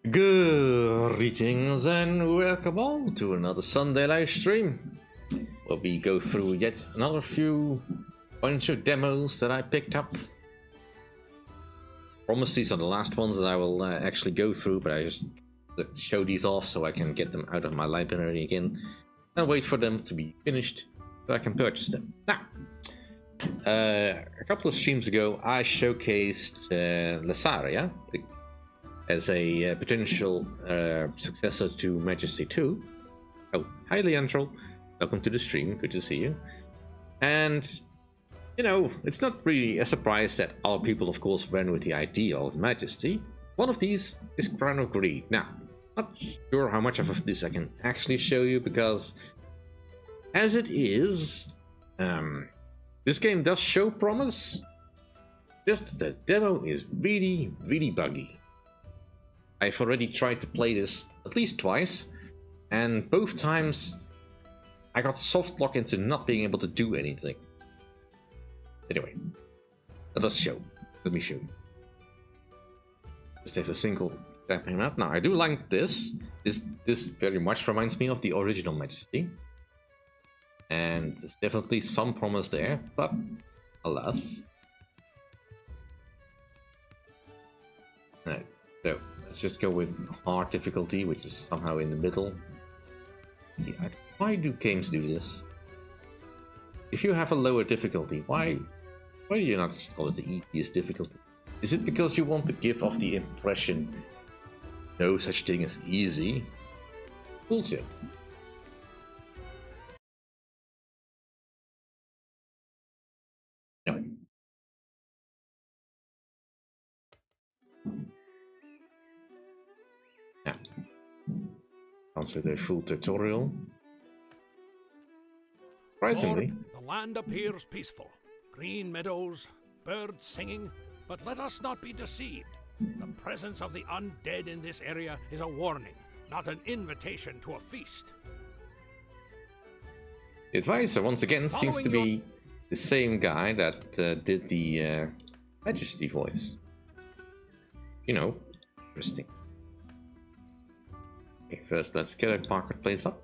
Greetings and welcome all to another Sunday live stream where we go through yet another bunch of demos that I picked up. Promise these are the last ones that I will actually go through, but I just show these off so I can get them out of my library again and wait for them to be finished so I can purchase them. Now, a couple of streams ago I showcased Lasaria as a potential successor to Majesty 2. Oh, hi Leandro, welcome to the stream, good to see you. And, you know, it's not really a surprise that other people, of course, ran with the idea of Majesty. One of these is Crown of Greed. Now, not sure how much of this I can actually show you, because as it is, this game does show promise, just the demo is really, really buggy. I've already tried to play this at least twice, and both times I got soft locked into not being able to do anything. Anyway, let us show. Let me show you. Just have a single tapping map. Now, I do like this. This very much reminds me of the original Majesty. And there's definitely some promise there, but alas. Alright, so let's just go with hard difficulty, which is somehow in the middle. Yeah, why do games do this? If you have a lower difficulty, why do you not just call it the easiest difficulty? Is it because you want to give off the impression no such thing as easy? Bullshit. No. Yeah. Comes with a full tutorial. Surprisingly, the land appears peaceful. Green meadows, birds singing, but let us not be deceived. The presence of the undead in this area is a warning, not an invitation to a feast. The advisor, once again, seems to be the same guy that did the Majesty voice. You know, interesting. Okay, first let's get a marketplace up.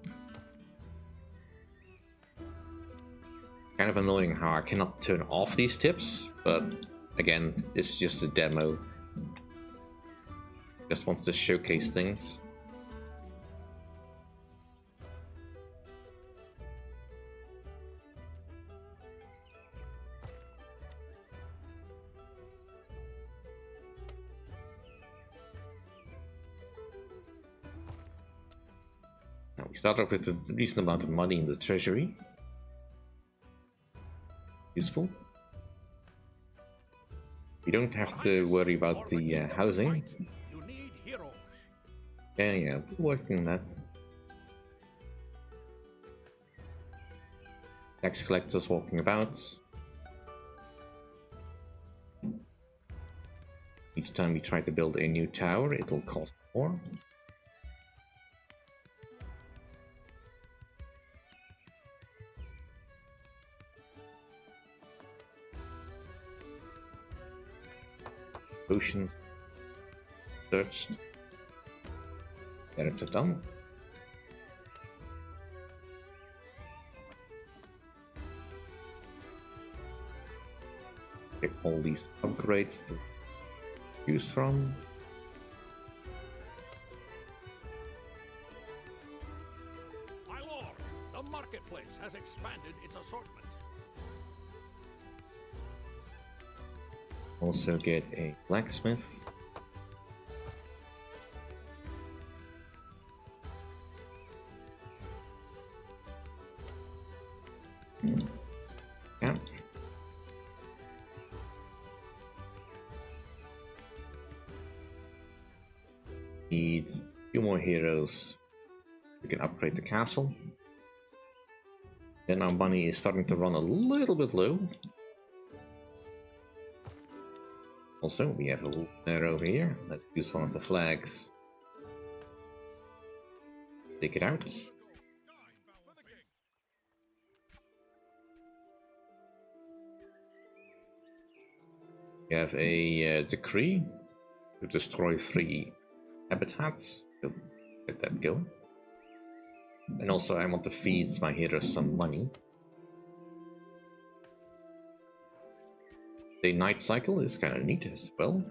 Kind of annoying how I cannot turn off these tips, but again, it's just a demo. Just wants to showcase things. Now we start off with a decent amount of money in the treasury. Useful. You don't have to worry about the housing. Yeah, working on that. Tax collectors walking about. Each time you try to build a new tower, it'll cost more. Potions searched. Carrots are done. Get all these upgrades to choose from. My lord, the marketplace has expanded its assortment. Also get a blacksmith. Yeah. Need a few more heroes. We can upgrade the castle. Then our money is starting to run a little bit low. Also, we have a little there over here. Let's use one of the flags. Take it out. We have a decree to destroy 3 habitats. So let that go. And also I want to feed my heroes some money. The night cycle is kind of neat as well.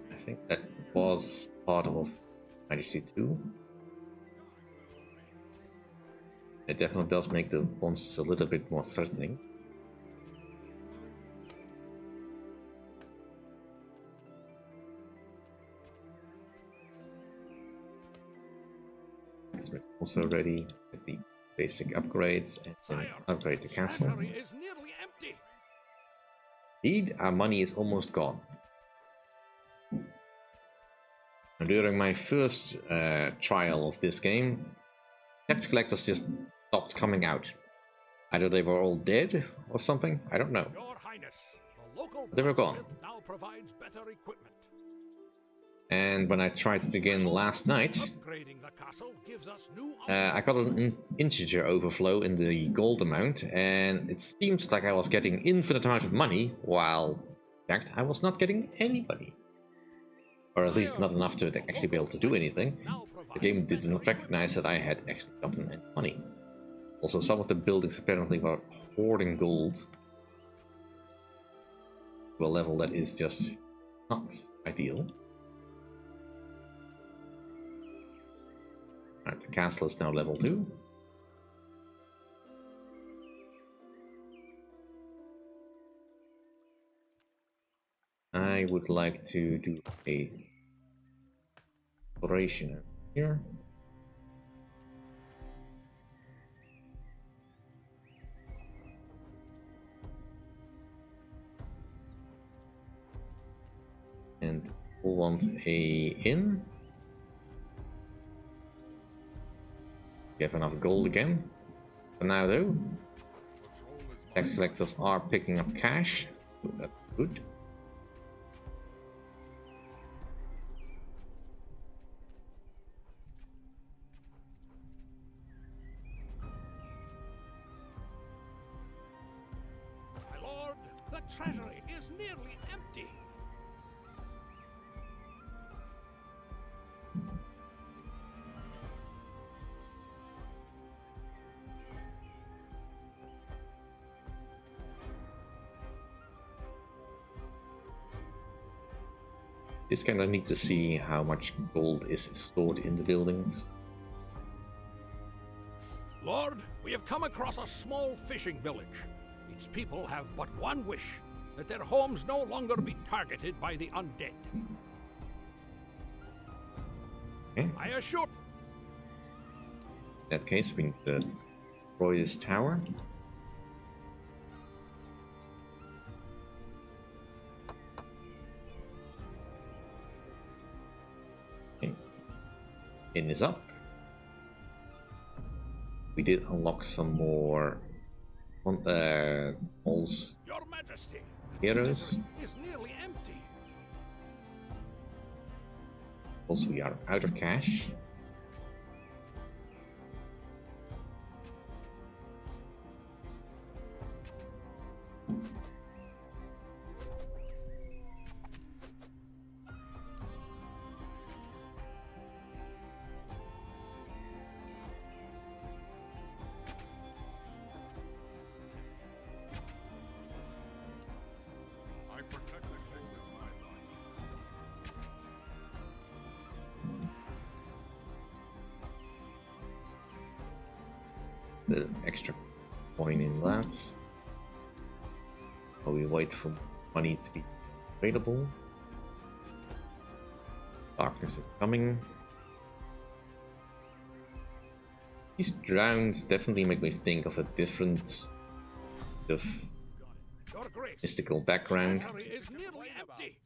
I think that was part of IDC2. It definitely does make the monsters a little bit more threatening. Also ready with the basic upgrades and upgrade the castle. Is nearly empty. Indeed, our money is almost gone. And during my first trial of this game, tax collectors just stopped coming out. Either they were all dead or something, I don't know. Your Highness, the local They were gone. now provides better equipment. And when I tried it again last night, Upgrading the castle gives us new I got an integer overflow in the gold amount, and it seems like I was getting infinite amount of money, while in fact I was not getting anybody. Or at least not enough to actually be able to do anything. The game did not recognize that I had actually gotten any money. Also, some of the buildings apparently were hoarding gold to a level that is just not ideal. Alright, the castle is now level 2. I would like to do a exploration here. And we'll want a inn. We have enough gold again. For now though, tax collectors are picking up cash, so that's good. My lord, the treasury is nearly empty. It's kind of neat to see how much gold is stored in the buildings. Lord, we have come across a small fishing village. Its people have but one wish, that their homes no longer be targeted by the undead. Okay. I assure... In that case, we need to destroy this tower. Okay. Inn is up. We did unlock some more halls. Your Majesty, Heroes. the treasury is nearly empty. Also, we are out of cash. I protect the king with my life. The extra coin in that. While we wait for money to be available. Darkness is coming. These drowns definitely make me think of a different of Your Grace, mystical background. the treasury is nearly empty.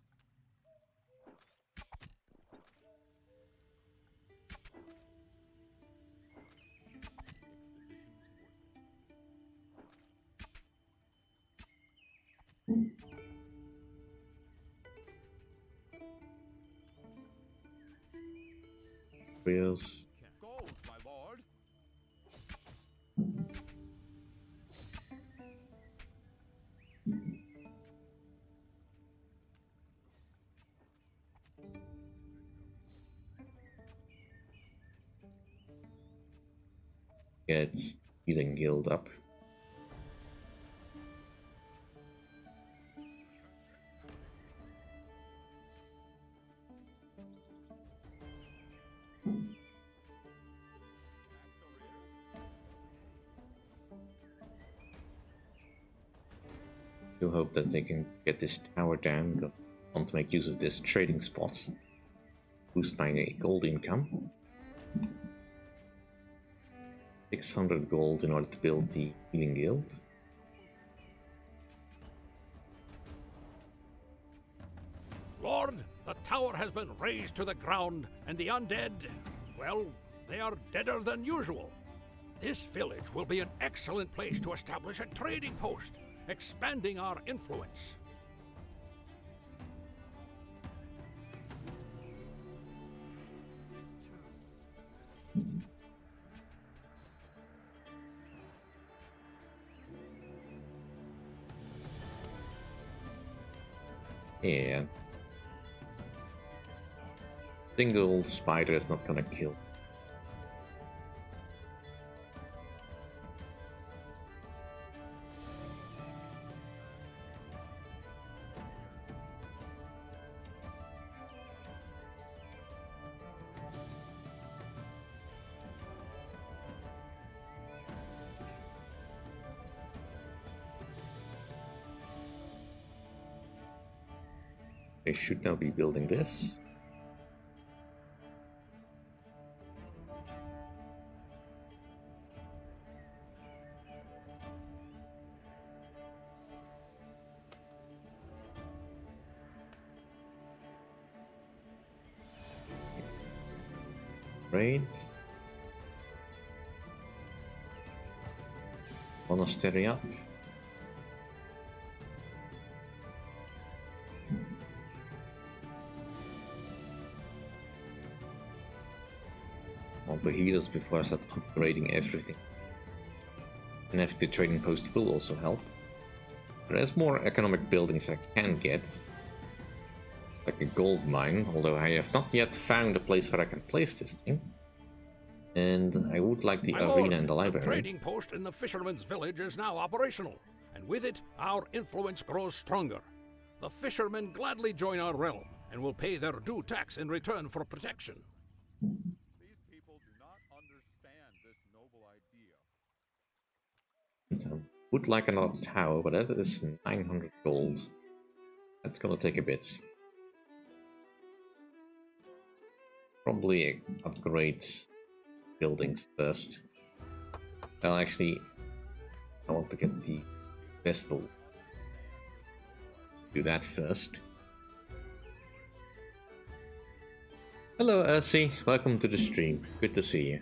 Wheels. Gold, my lord. Get Healing Guild up. Do hope that they can get this tower down, because I want to make use of this trading spot. Boost my gold income. 600 gold in order to build the Healing Guild. Lord, the tower has been razed to the ground, and the undead, well, they are deader than usual. This village will be an excellent place to establish a trading post, expanding our influence. Yeah. Single spider is not gonna kill. They should now be building this. Raids. Monastery up. Want to heal us before I start upgrading everything. And if the trading post will also help. There's more economic buildings I can get. Like a gold mine, although I have not yet found a place where I can place this thing. And I would like the My arena lord, and the library. The trading post in the fisherman's village is now operational, and with it, our influence grows stronger. The fishermen gladly join our realm, and will pay their due tax in return for protection. These people do not understand this noble idea. I would like another tower, but that is 900 gold. That's gonna take a bit. Probably upgrade buildings first. Well, actually, I want to get the vestal. Do that first. Hello, Ursi. Welcome to the stream. Good to see you.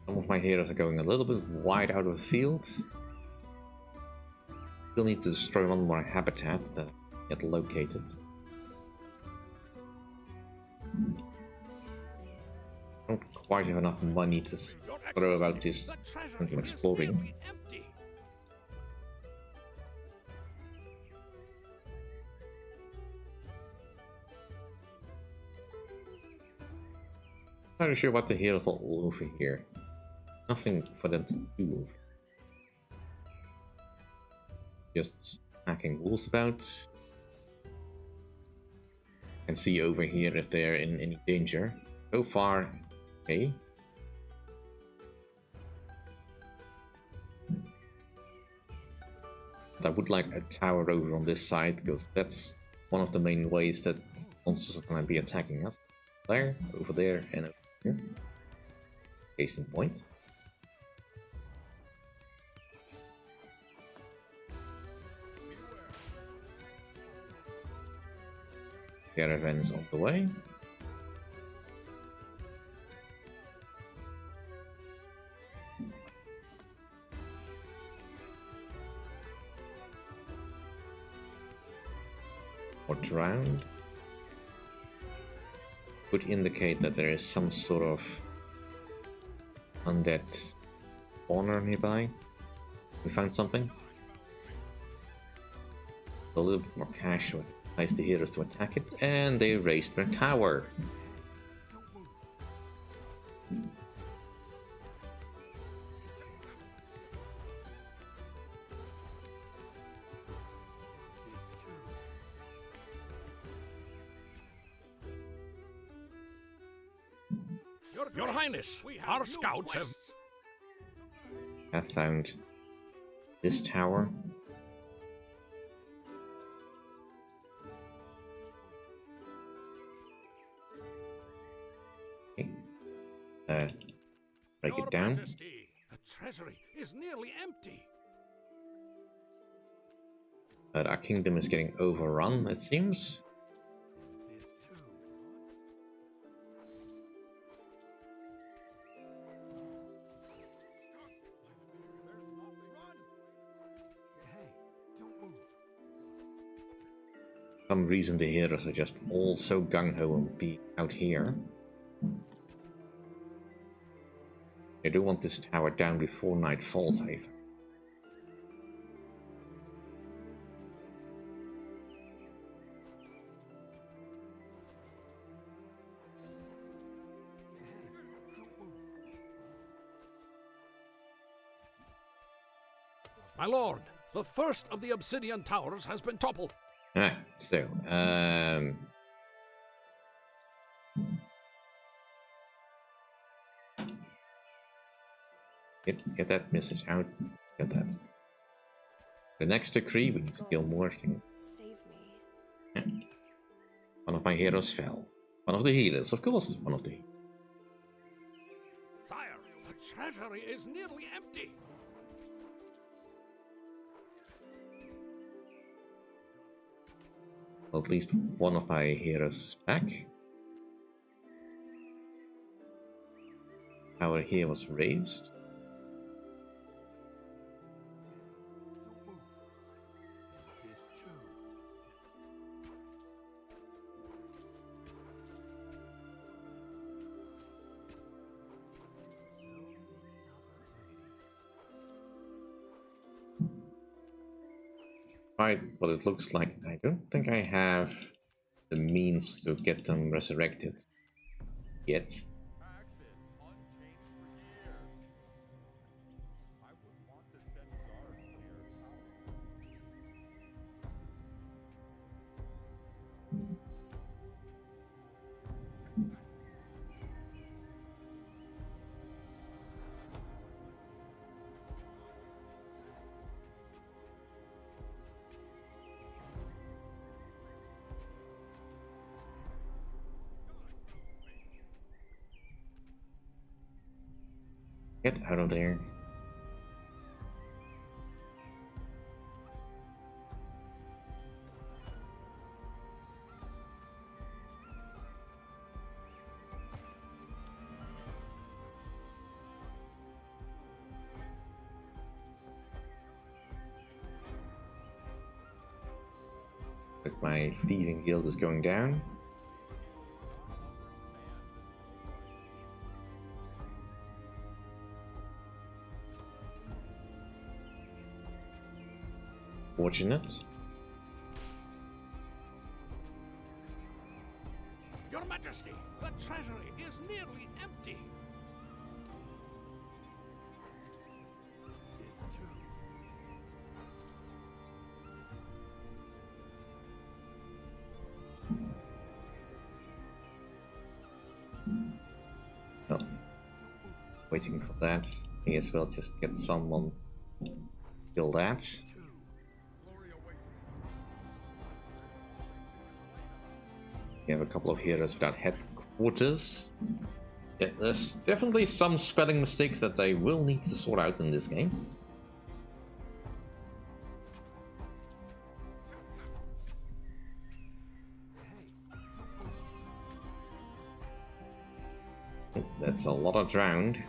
Some of my heroes are going a little bit wide out of the field. Still need to destroy one more habitat that get located. Don't quite have enough money to throw about this from exploring. Not really sure what the heroes are all over here. Nothing for them to do. Just hacking wolves about. And see over here if they're in any danger. So far, okay. But I would like a tower over on this side, because that's one of the main ways that monsters are going to be attacking us. There, over there, and over here. Case in point. Caravans on the way. or drowned. Would indicate that there is some sort of undead spawner nearby. We found something. A little bit more cash would entice the heroes to attack it, and they raised their tower. Your Highness, our scouts have... I found this tower. Okay. Break Your it down. Majesty, the treasury is nearly empty. But our kingdom is getting overrun, it seems. For some reason the heroes are just all so gung-ho and be out here. I do want this tower down before night falls, I think. My lord, the first of the obsidian towers has been toppled. Ah, so, get that message out. Get that. The next decree, we need to kill more things. Save me. Yeah. One of my heroes fell. One of the healers, of course, it's one of the healers. Sire, the treasury is nearly empty. Well, at least one of my heroes is back. Tower here was raised. Right, what it looks like. I don't think I have the means to get them resurrected yet. Taxes unchanged for years. I would want to send guards near towers. Get out of there. But my thieving guild is going down. Fortunate. Your Majesty, the treasury is nearly empty. This too. Oh. Waiting for that. May as well just get someone kill that. We have a couple of heroes without headquarters. Yeah, there's definitely some spelling mistakes that they will need to sort out in this game. That's a lot of drowned.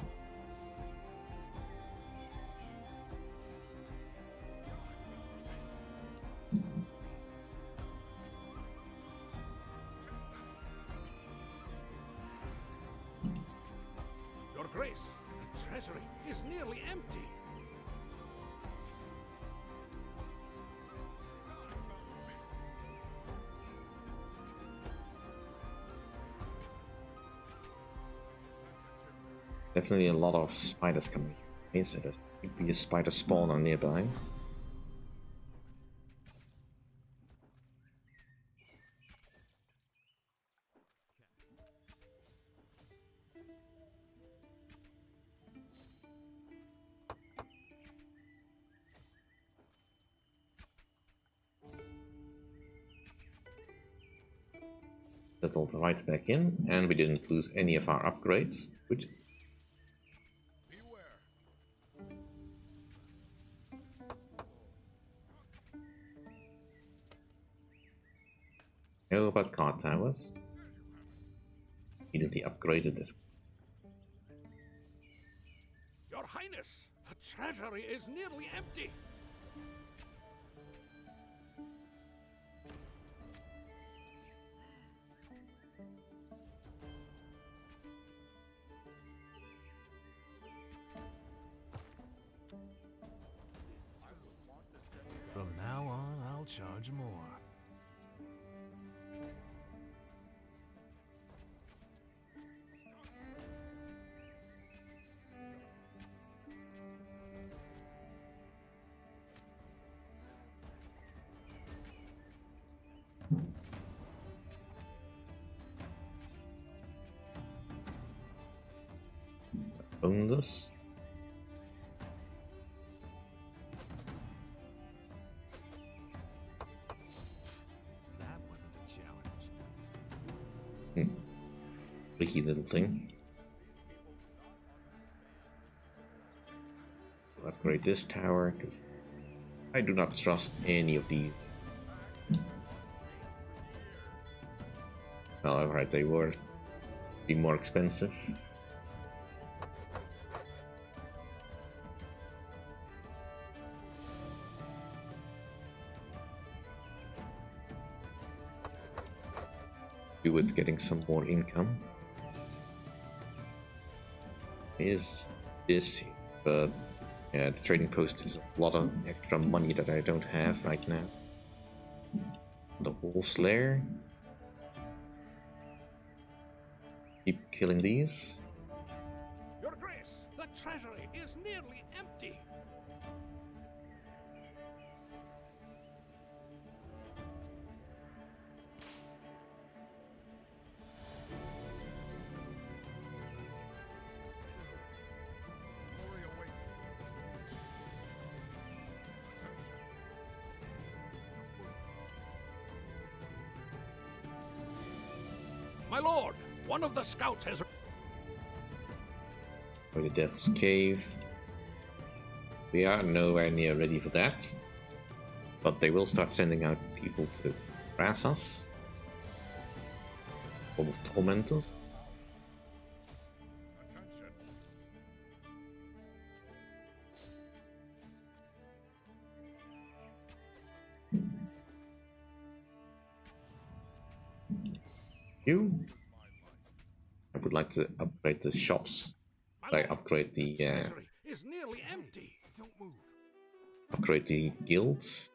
treasury is nearly empty. Definitely a lot of spiders coming. Okay, so there should be a spider spawner nearby. Settled right back in, and we didn't lose any of our upgrades. Good. How about card towers? Immediately upgraded this. Your Highness, the treasury is nearly empty. From now on, I'll charge more. Own this. That wasn't a challenge. Tricky little thing. Upgrade this tower because I do not trust any of these. Well, I've heard they were be more expensive. With getting some more income is this, but yeah, the trading post is a lot of extra money that I don't have right now. The wolf's lair. Keep killing these. Your Grace, the treasury is nearly empty. My lord, one of the scouts has... For the Devil's Cave. We are nowhere near ready for that. But they will start sending out people to harass us. Full of tormentors. I would like to upgrade the shops. I upgrade the treasury is nearly empty. Don't move. upgrade the guilds.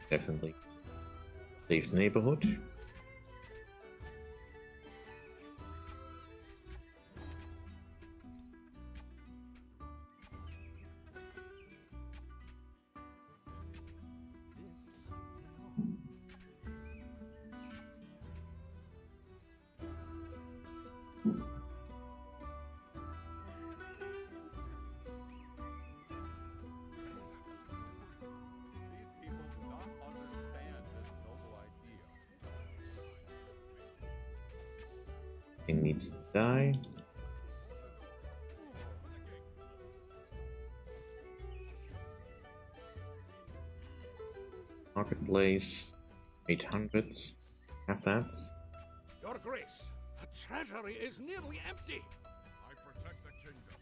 Definitely safe neighborhood. These people do not understand this noble idea. Thing needs to die. Marketplace 800. Have that. Your Grace, the treasury is nearly empty. I protect the kingdom.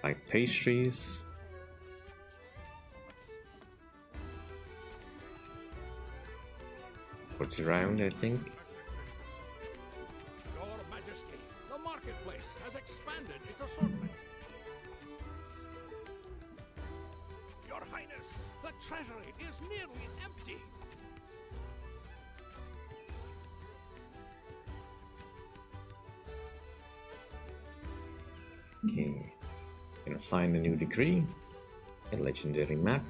Like pastries. For the round, I think. Your Majesty, the marketplace has expanded its assortment. Your Highness, the treasury is nearly empty. Okay. Can assign a new degree. A legendary map.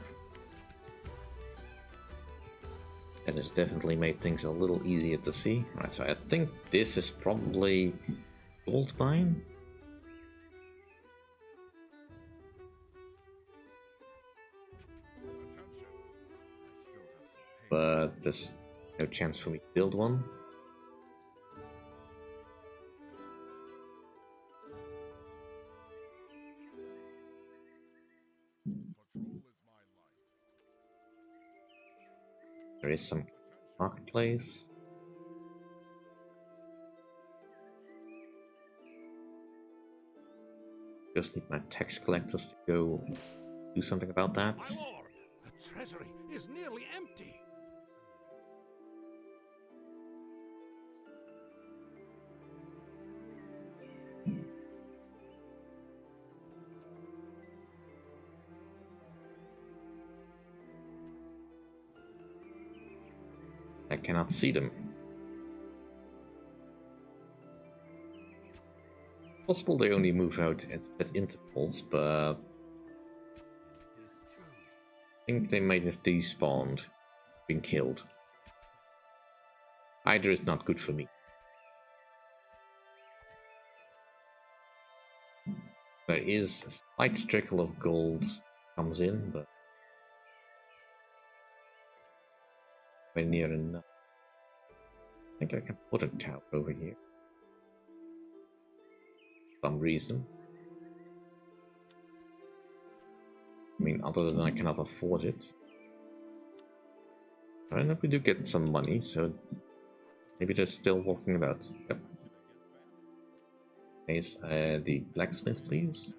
That has definitely made things a little easier to see. Right, so I think this is probably gold mine. But there's no chance for me to build one. There is some marketplace. Just need my tax collectors to go do something about that. My lord, the treasury is nearly empty. I cannot see them. Possible they only move out at intervals, but I think they might have despawned, been killed. Either is not good for me. There is a slight trickle of gold comes in, but we're near enough. I think I can put a tower over here. For some reason. I mean, other than I cannot afford it. I know we do get some money, so maybe they're still walking about. Yep. Is the blacksmith, please?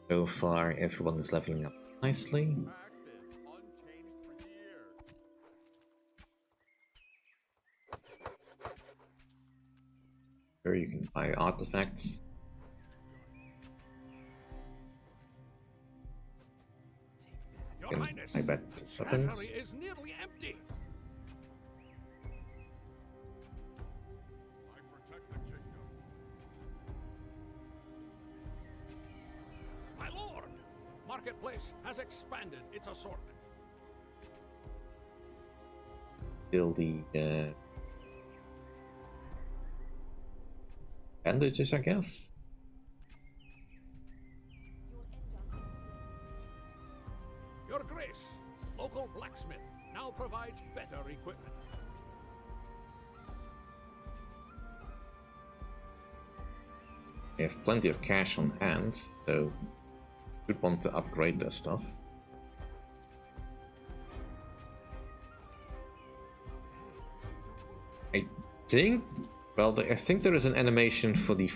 So far, everyone is leveling up nicely. Taxes unchanged for years. Here you can buy artifacts. Your And Highness, I bet the weapons. treasury is nearly empty. I protect the kingdom. My lord, the marketplace has expanded its assortment. Still the bandages, I guess. Your Grace, local blacksmith now provides better equipment. They have plenty of cash on hand, so should want to upgrade their stuff. I think, well, I think there is an animation for the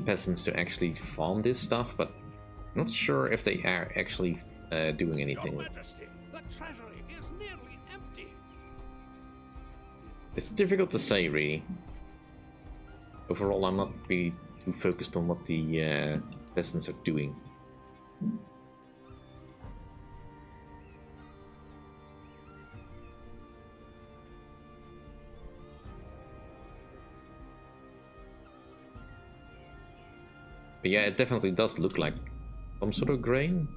peasants to actually farm this stuff, but I'm not sure if they are actually doing Your anything. Majesty, the treasury is nearly empty. It's difficult to say, really. Overall, I'm not really too focused on what the peasants are doing. But yeah, it definitely does look like some sort of grain.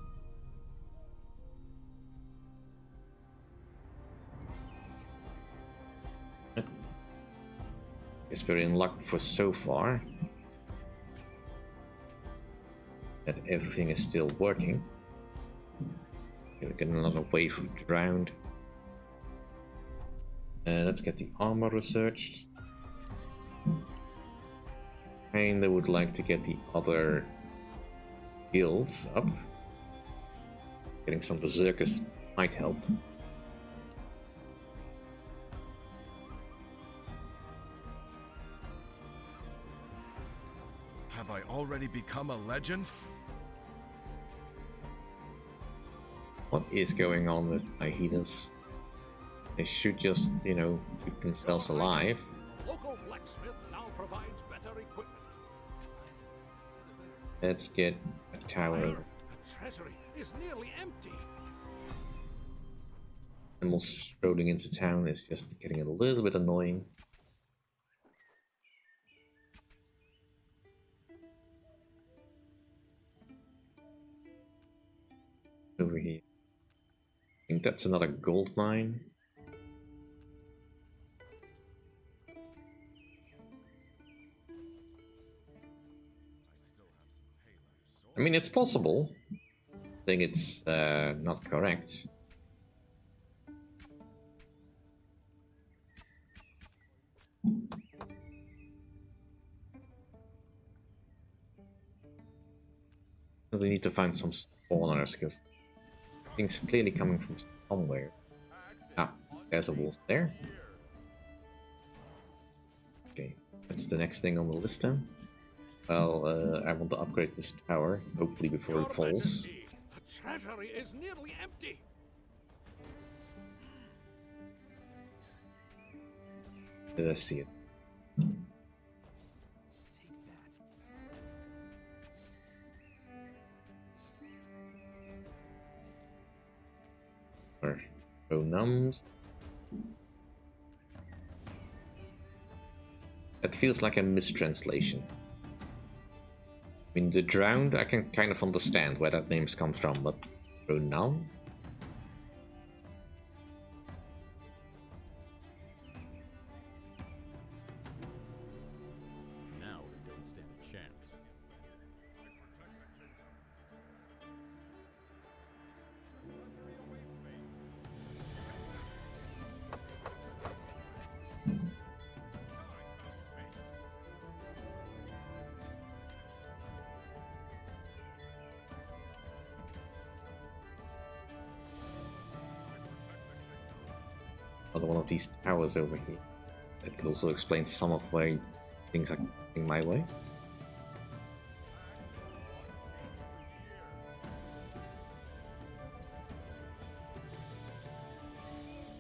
Guess we're in luck for so far. That everything is still working. Gonna get another wave of drowned. Let's get the armor researched. kinda would like to get the other guilds up. Getting some berserkers might help. Have I already become a legend? What is going on with my healers? They should just, you know, keep themselves alive. The local blacksmith now provides better equipment. Let's get a tower. The treasury is nearly empty. Animals strolling into town is just getting a little bit annoying. Over here. I think that's another gold mine. I mean, it's possible. I think it's not correct. We need to find some spawners because things clearly coming from somewhere. Ah, there's a wolf there. Okay, that's the next thing on the list then. Well, I want to upgrade this tower, hopefully before it falls. Majesty, the treasury is nearly empty. Did I see it? Or numbs. That feels like a mistranslation. I mean, the drowned, I can kind of understand where that name's come from, but Ronam? Now we don't stand a chance. Another one of these towers over here. That could also explain some of why things are going my way.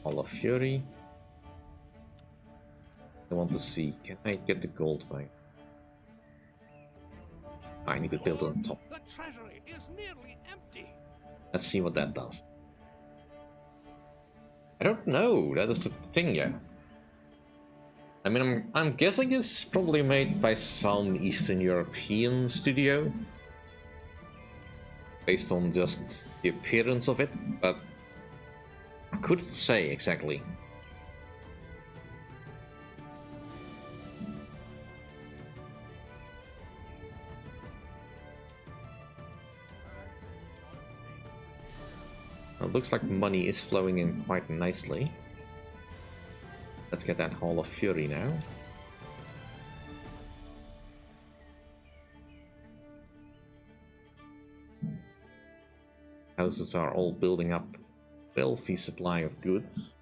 Hall of Fury. I want to see, can I get the gold mine? I need to build on top. The treasury is nearly empty. Let's see what that does. I don't know, that is the thing yet. I mean, I'm guessing it's probably made by some Eastern European studio. Based on just the appearance of it, but I couldn't say exactly. It looks like money is flowing in quite nicely. Let's get that Hall of Fury now. Houses are all building up a wealthy supply of goods.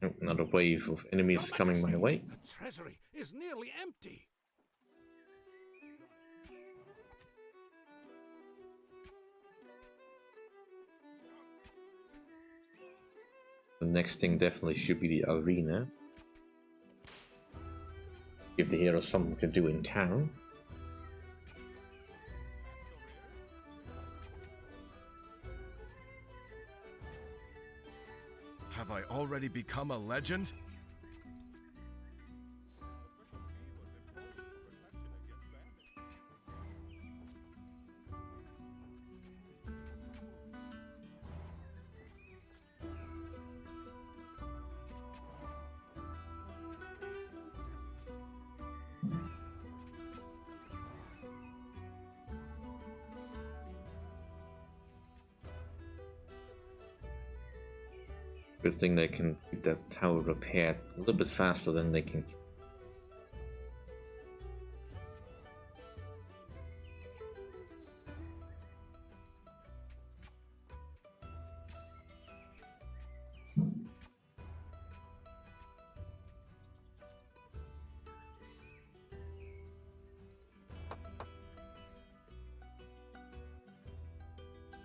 Oh, another wave of enemies Your coming my Majesty, way. The treasury is nearly empty. The next thing definitely should be the arena. Give the heroes something to do in town. Have I already become a legend? Good thing they can keep that tower repaired a little bit faster than they can.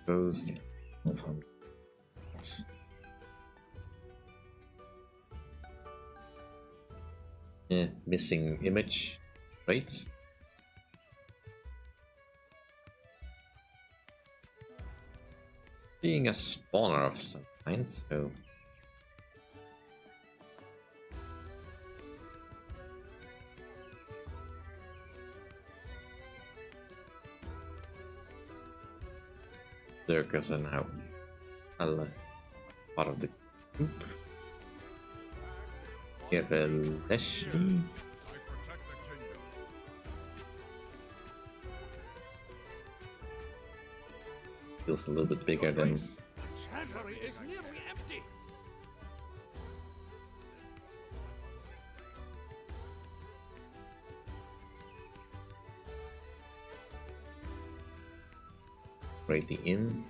Closed. Yeah, missing image, right? Being a spawner of some kind, so Circus are now part of the group. We have a Leshy. I protect the kingdom. Feels a little bit bigger than The treasury is nearly empty. Greatly in.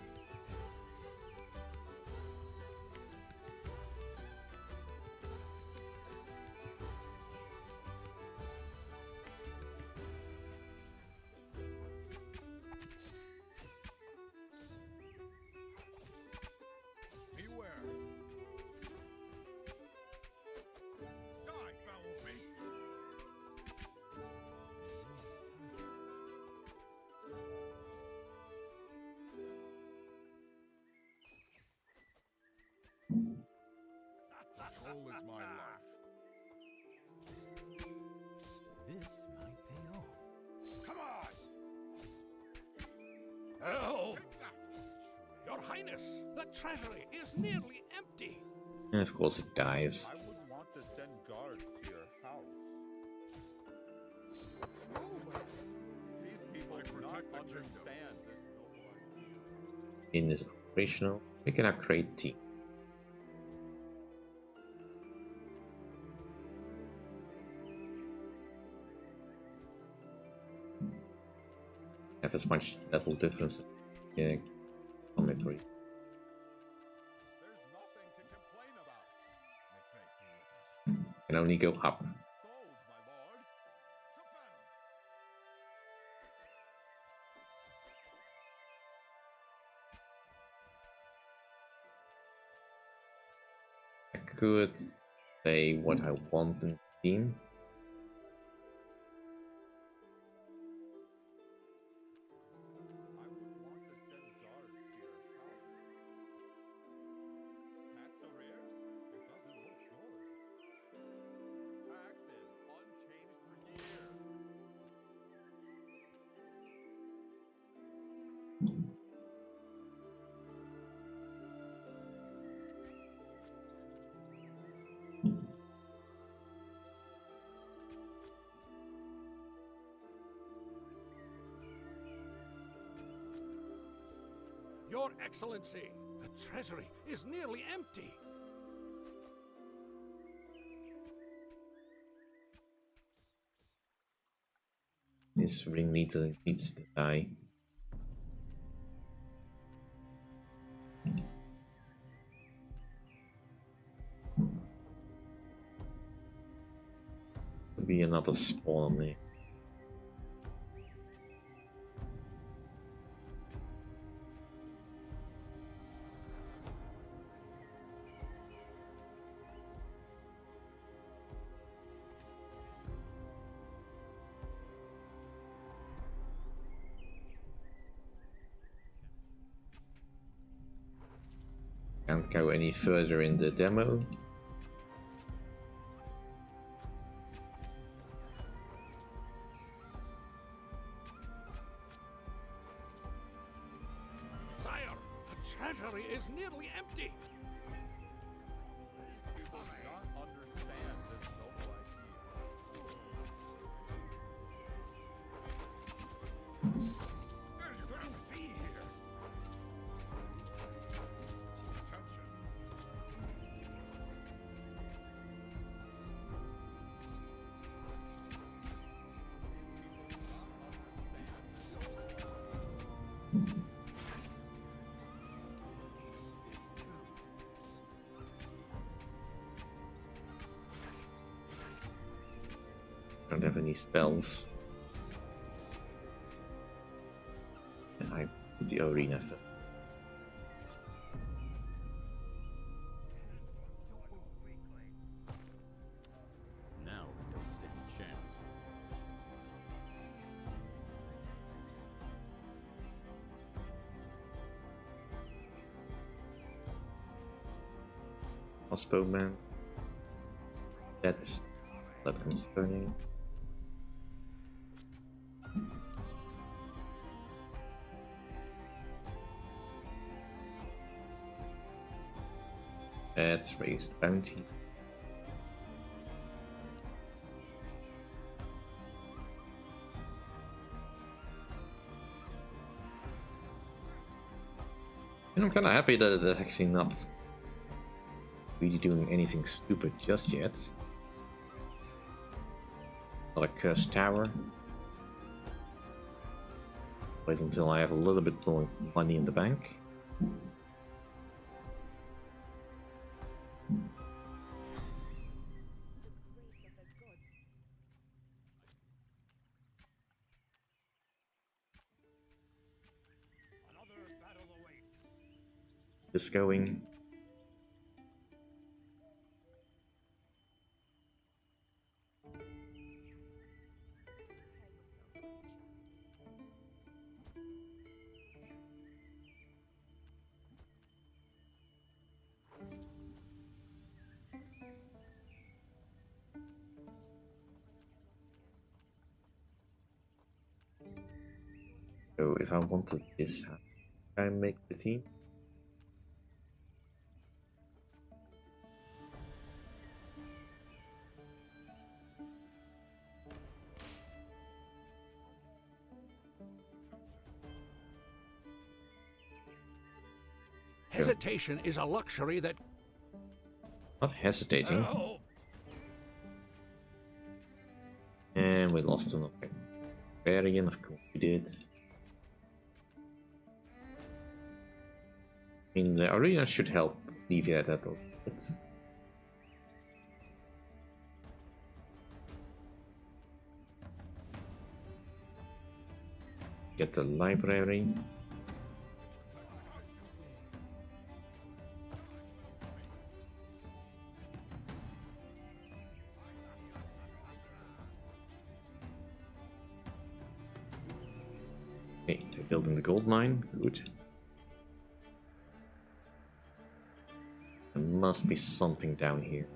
Beware. Die, foul beast. Control is my life. This might pay off. Come on! Oh, Take that! Your Highness, the treasury is nearly empty. And of course it dies. I would want to send guards to your house. These people do not protect the kingdom. understand this noble idea. In is operational. We can upgrade T. Have as much level difference. Yeah, commentary. There's nothing to complain about. May fate be with us. Can only go up. Gold, my lord. I To battle. could say what I want in the team. I would want to send guards to your house. Tax arrears? It doesn't look good. Taxes unchanged for years. Your Excellency, the treasury is nearly empty. This ringleader needs to die. Could be another spawn there. Can't go any further in the demo. Sire, the treasury is nearly empty. People do not understand this noble idea. There you shouldn't be here. Attention. Don't have any spells. And I did the arena first. Now we don't stand a chance. Crossbowman. That's concerning. That's raised bounty. And I'm kind of happy that it's actually not really doing anything stupid just yet. Not a cursed tower. Wait until I have a little bit more money in the bank. Another battle awaits. This going. So if I wanted this, how can I make the team? Hesitation is a luxury that... Not hesitating. Oh, And we lost another variant, of course we did. I mean, the arena should help alleviate that a little bit. Get the library. Okay, they're building the gold mine. Good. There must be something down here.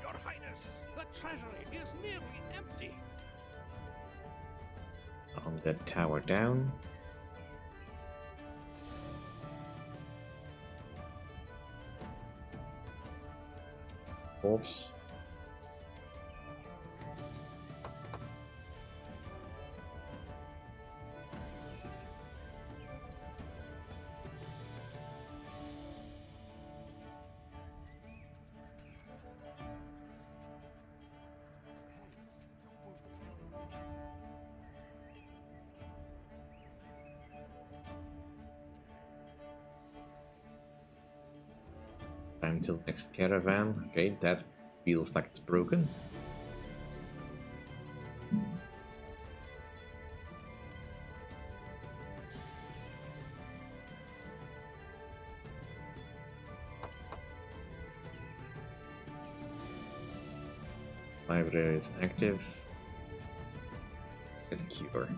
Your Highness, the treasury is nearly empty. On that tower down. Corpse. Time till next caravan. Okay, that feels like it's broken. Library is active. Get a cure.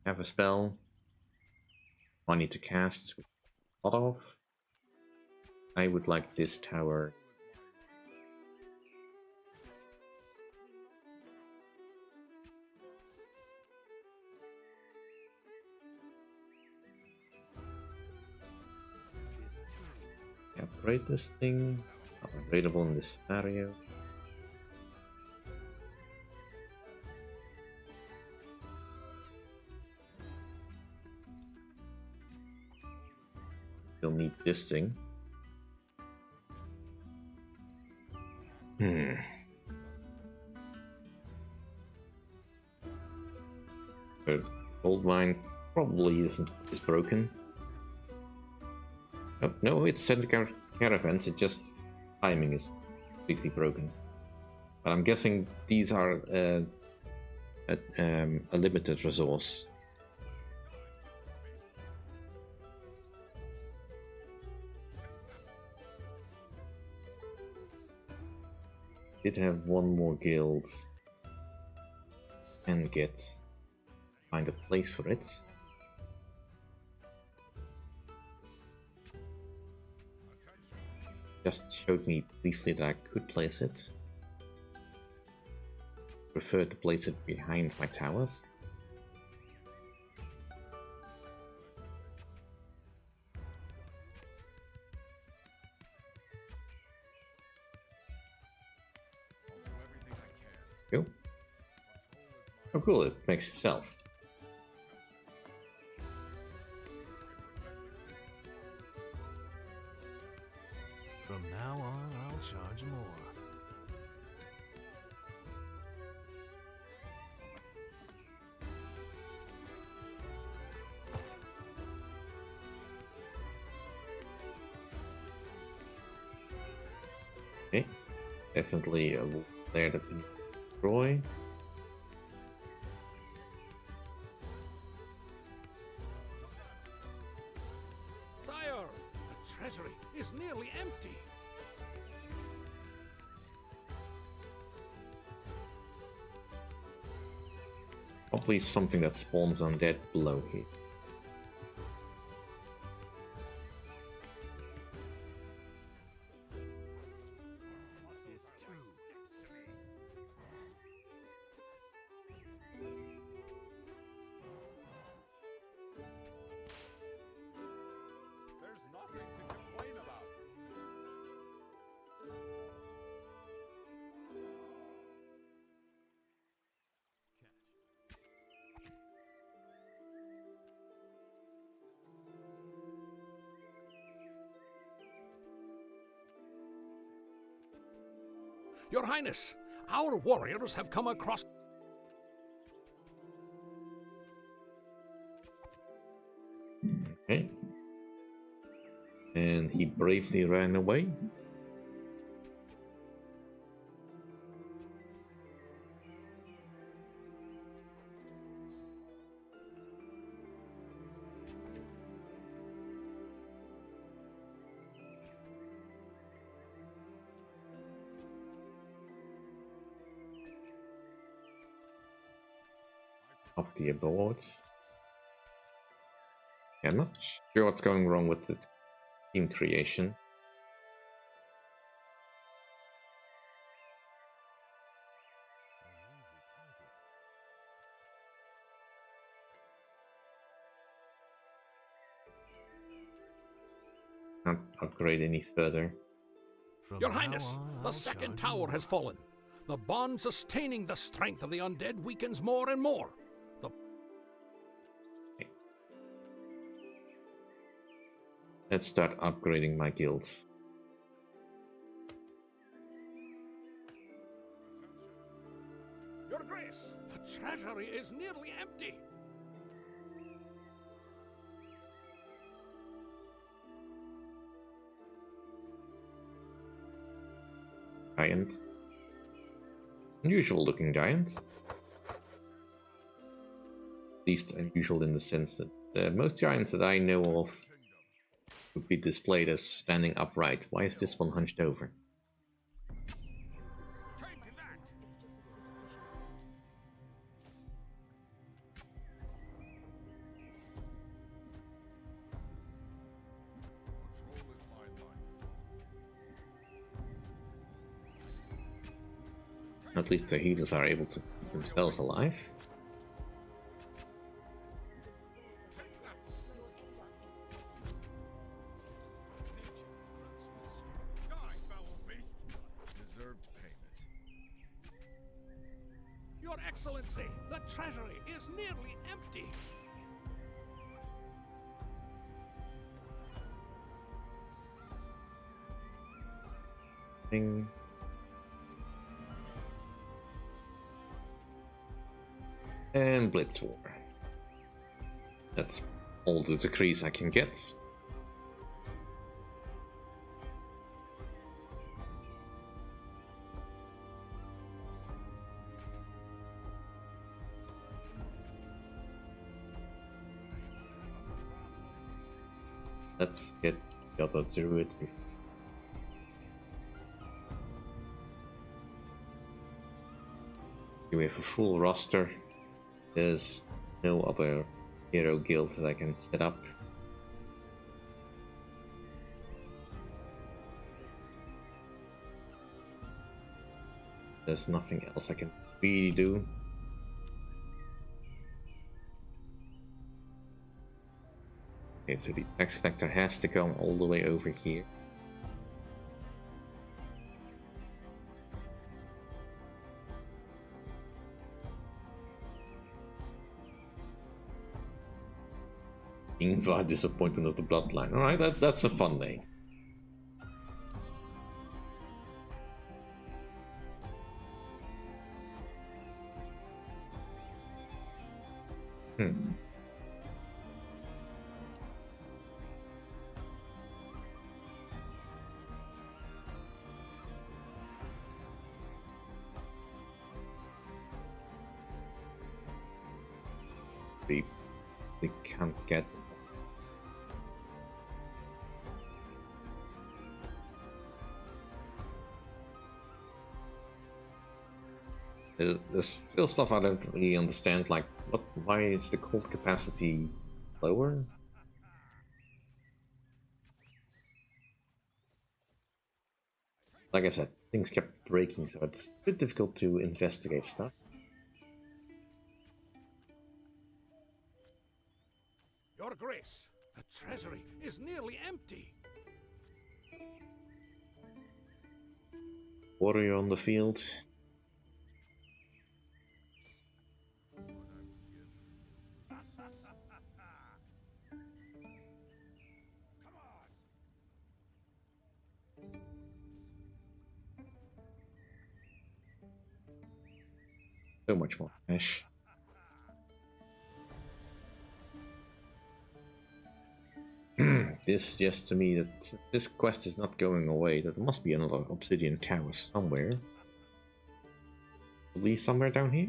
Have a spell. Money to cast. A lot of. I would like this tower. Upgrade this thing. Not available in this scenario. still need this thing. The gold mine probably is broken. Oh, no, it's sent caravans. It just timing is completely broken. But I'm guessing these are a limited resource. Did have one more guild and find a place for it. Just showed me briefly that I could place it. Prefer to place it behind my towers. Cool. Oh cool, it makes itself. From now on, I'll charge more. Okay, definitely a wolf there to destroy. Sire, the treasury is nearly empty. Probably something that spawns undead below here. There's nothing to complain about. Your Highness, our warriors have come across... Okay. And he bravely ran away. Up the board. Yeah, I'm not sure what's going wrong with the team creation. Can't upgrade any further. From Your now Highness, on, the I'll second charge tower more. has fallen. The bond sustaining the strength of the undead weakens more and more. The Let's start upgrading my guilds. Your Grace, the treasury is nearly empty. Giant. Unusual looking giant. At least unusual in the sense that most giants that I know of would be displayed as standing upright. Why is this one hunched over? Take that! It's just a superficial Control is my life. At least the healers are able to keep themselves alive. Die, foul beast! Deserved payment. Your Excellency, the treasury is nearly empty. thing. And Blitz War. That's all the decrees I can get. Let's get the other druid. We have a full roster. There's no other hero guild that I can set up. There's nothing else I can really do. Okay, so the tax collector has to come all the way over here. Invite disappointment of the bloodline. Alright, that's a fun day. We can't get. There's still stuff I don't really understand, like why is the cold capacity lower? Like I said, things kept breaking, so it's a bit difficult to investigate stuff. Your Grace, the treasury is nearly empty. Warrior on the field. So much more cash. This suggests to me that this quest is not going away, that there must be another obsidian tower somewhere. Probably somewhere down here?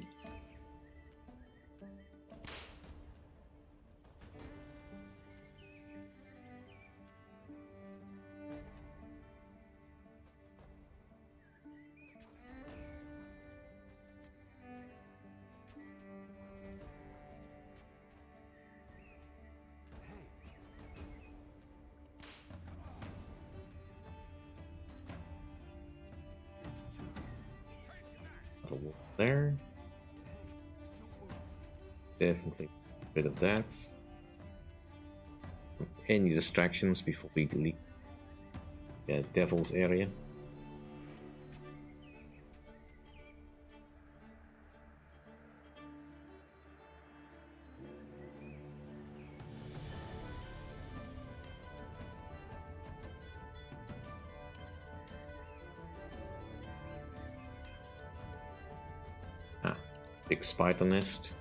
There. Definitely a bit of that. Any distractions before we delete the devil's area. Big spider nest.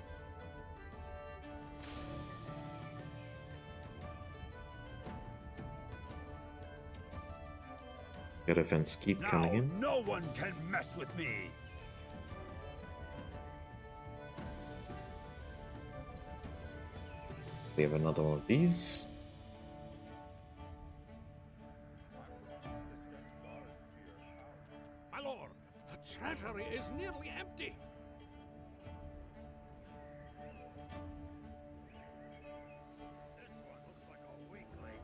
Caravans keep coming in. No one can mess with me. We have another one of these. My lord, the treasury is nearly empty. This one looks like a weakling.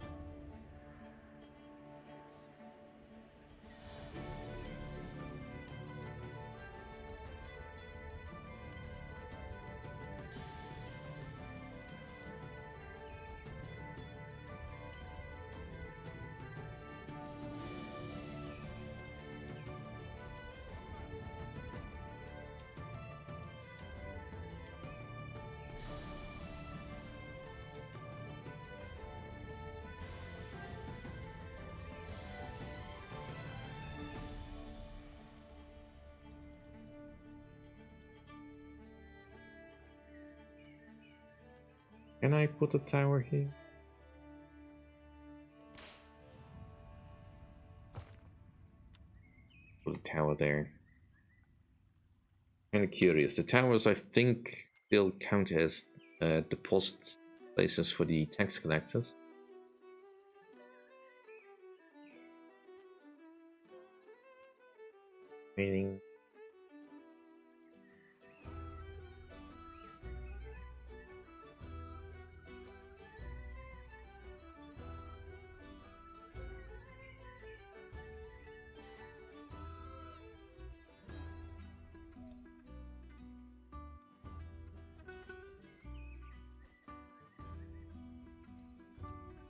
Can I put a tower here? Put a tower there. Kind of curious. The towers, I think, still count as deposit places for the tax collectors. Meaning.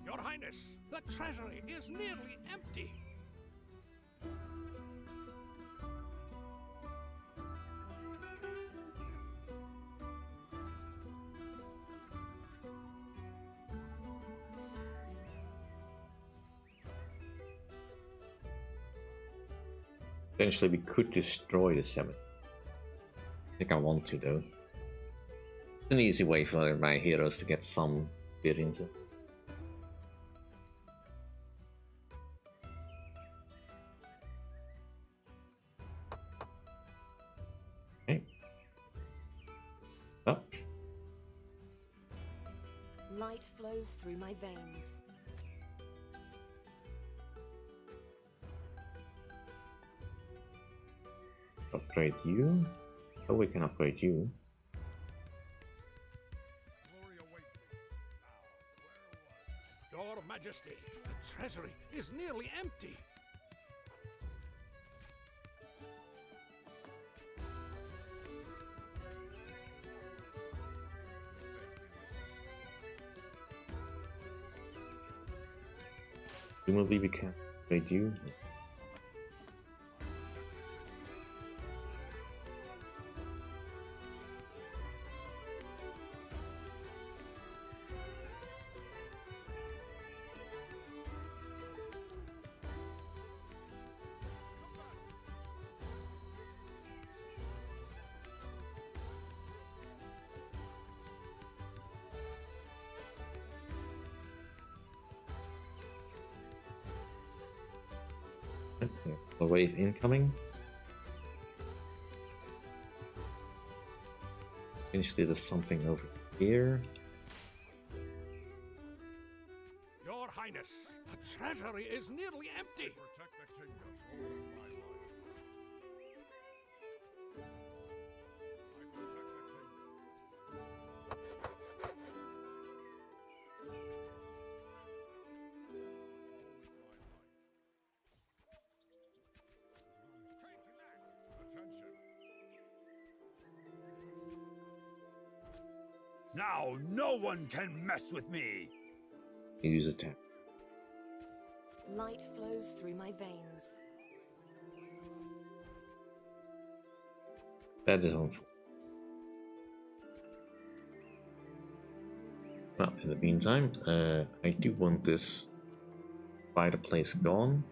Your Highness, the treasury is nearly empty. Potentially, we could destroy the cemetery. I think I want to, though. It's an easy way for my heroes to get some experience. Okay. Up. Light flows through my veins. Upgrade you. Oh, we can upgrade you. Glory awaits me. Now, where was Your Majesty, the treasury is nearly empty. Presumably we can upgrade you. Okay, a wave incoming. Potentially there's something over here. Your Highness, the treasury is nearly empty. protect the kingdom. So is my life. I protect the kingdom. Attention. Now no one can mess with me! Use attack. Light flows through my veins. That is unfortunate. Well, in the meantime, I do want this spider place gone.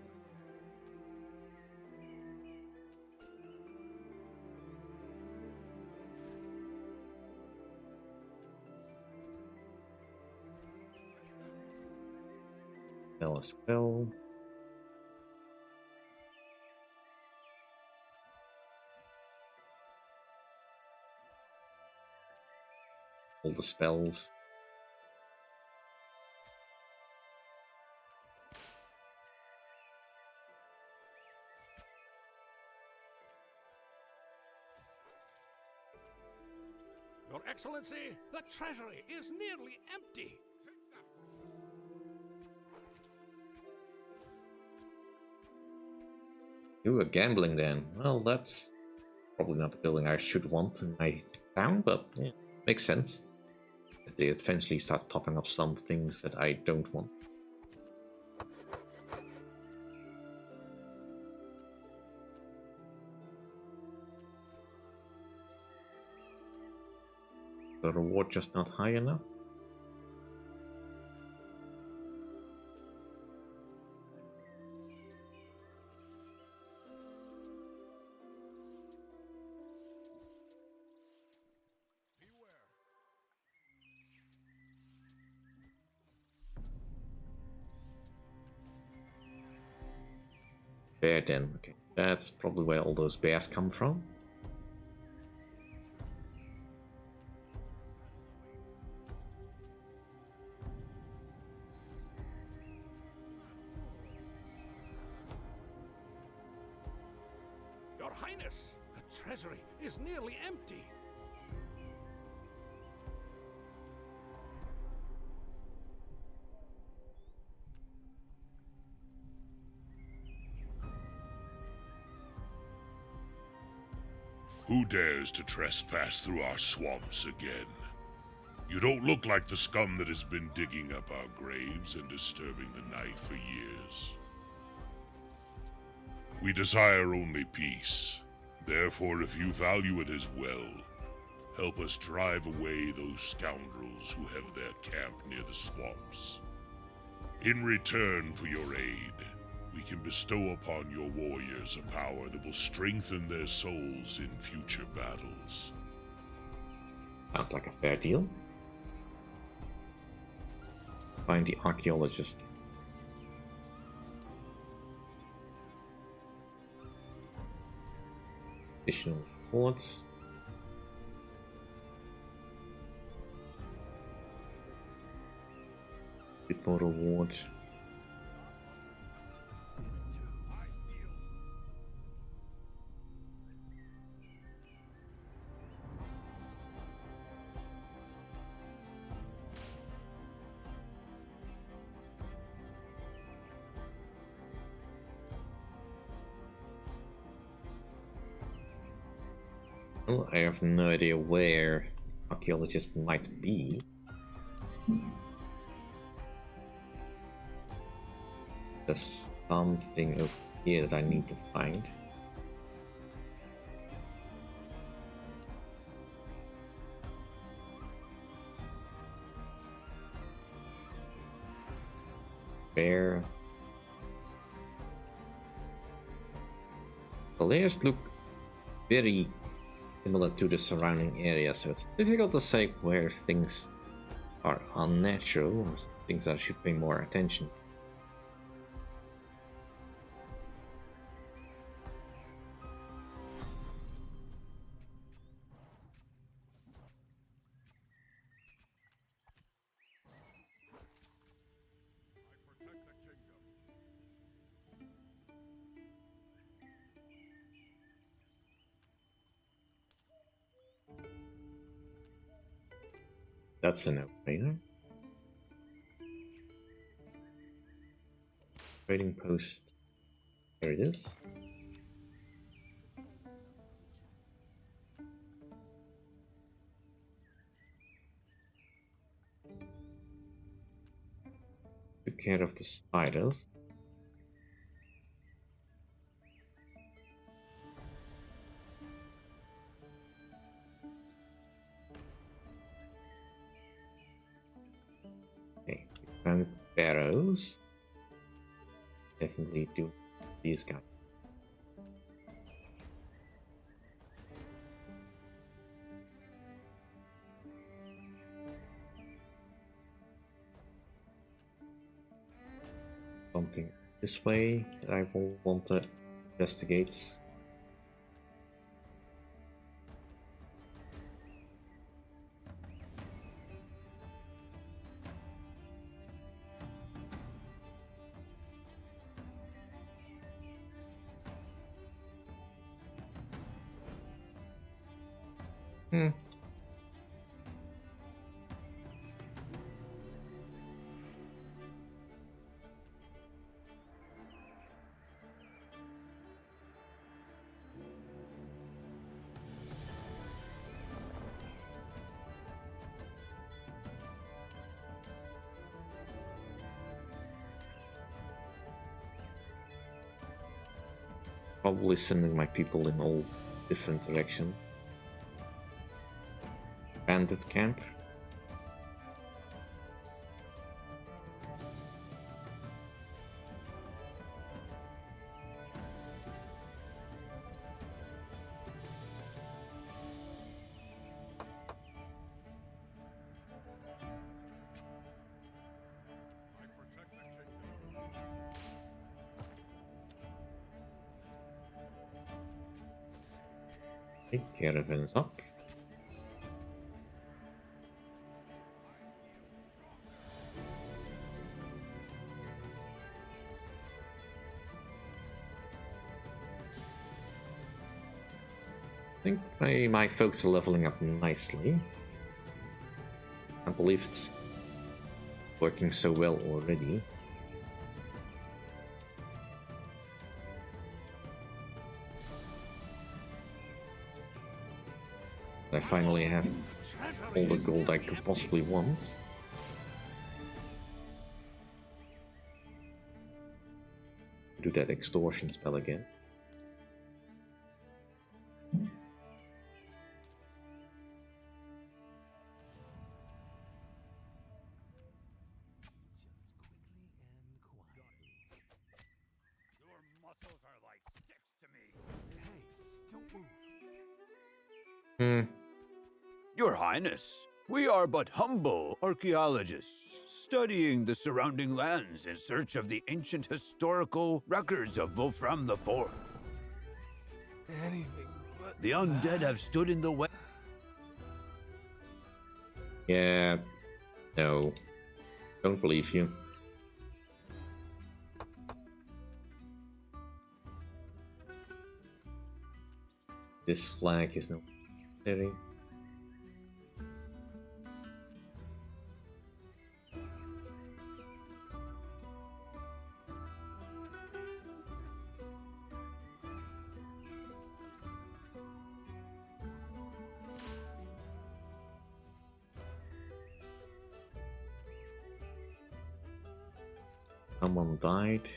Spell a spell. All the spells. Your Excellency, the treasury is nearly empty. You were gambling then. Well, that's probably not the building I should want in my town, but yeah, makes sense. They eventually start popping up some things that I don't want. The reward just not high enough. bear den. Okay, that's probably where all those bears come from. Your Highness, the treasury is nearly empty. Who dares to trespass through our swamps again? You don't look like the scum that has been digging up our graves and disturbing the night for years. We desire only peace. Therefore, if you value it as well, help us drive away those scoundrels who have their camp near the swamps. In return for your aid, we can bestow upon your warriors a power that will strengthen their souls in future battles. Sounds like a fair deal. Find the archaeologist. Additional reports. Bit more reward. Well, I have no idea where archaeologists might be. There's something over here that I need to find. Where? The layers look very similar to the surrounding area, so it's difficult to say where things are unnatural or things I should pay more attention. That's a no-brainer. Trading post. There it is. Took care of the spiders. Okay, we found barrows. Definitely do these guys. Something this way that I will want to investigate. Probably sending my people in all different directions. Bandit camp. Okay, caravans up. I think my folks are leveling up nicely. I believe it's working so well already. I finally have all the gold I could possibly want. Do that extortion spell again. Your muscles are like sticks to me. Hey, don't move. Your Highness, we are but humble archaeologists, studying the surrounding lands in search of the ancient historical records of Wolfram IV. Anything but The undead that. have stood in the way. Yeah, no, don't believe you. This flag is not necessary. Someone died.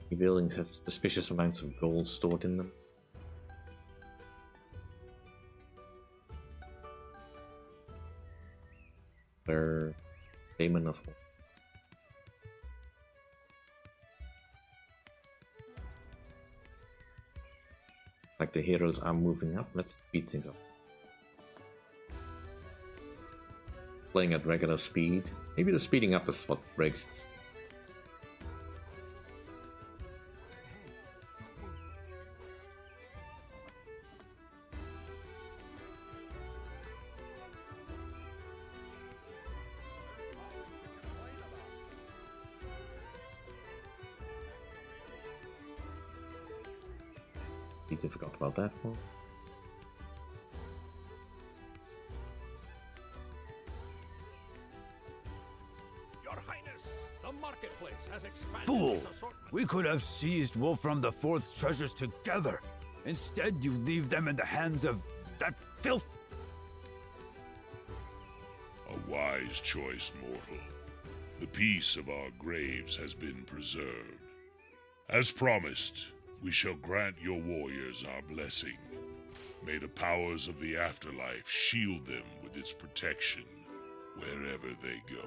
The buildings have suspicious amounts of gold stored in them. They're Damon of like the heroes are moving up. Let's speed things up. Playing at regular speed. Maybe the speeding up is what breaks it. Completely forgot about that one. Your Highness, the marketplace has expanded Fool! its assortment. We could have seized Wolfram IV's treasures together. Instead, you leave them in the hands of that filth. A wise choice, mortal. The peace of our graves has been preserved. As promised, we shall grant your warriors our blessing. May the powers of the afterlife shield them with its protection wherever they go.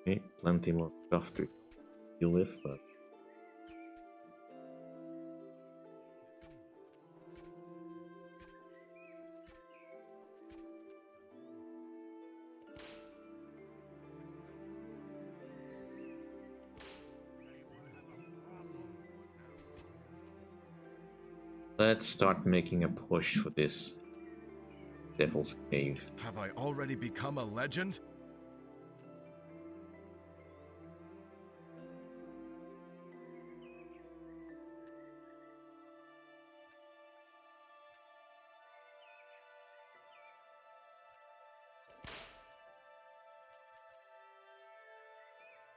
Okay, plenty more stuff to deal with, but let's start making a push for this Devil's Cave. Have I already become a legend?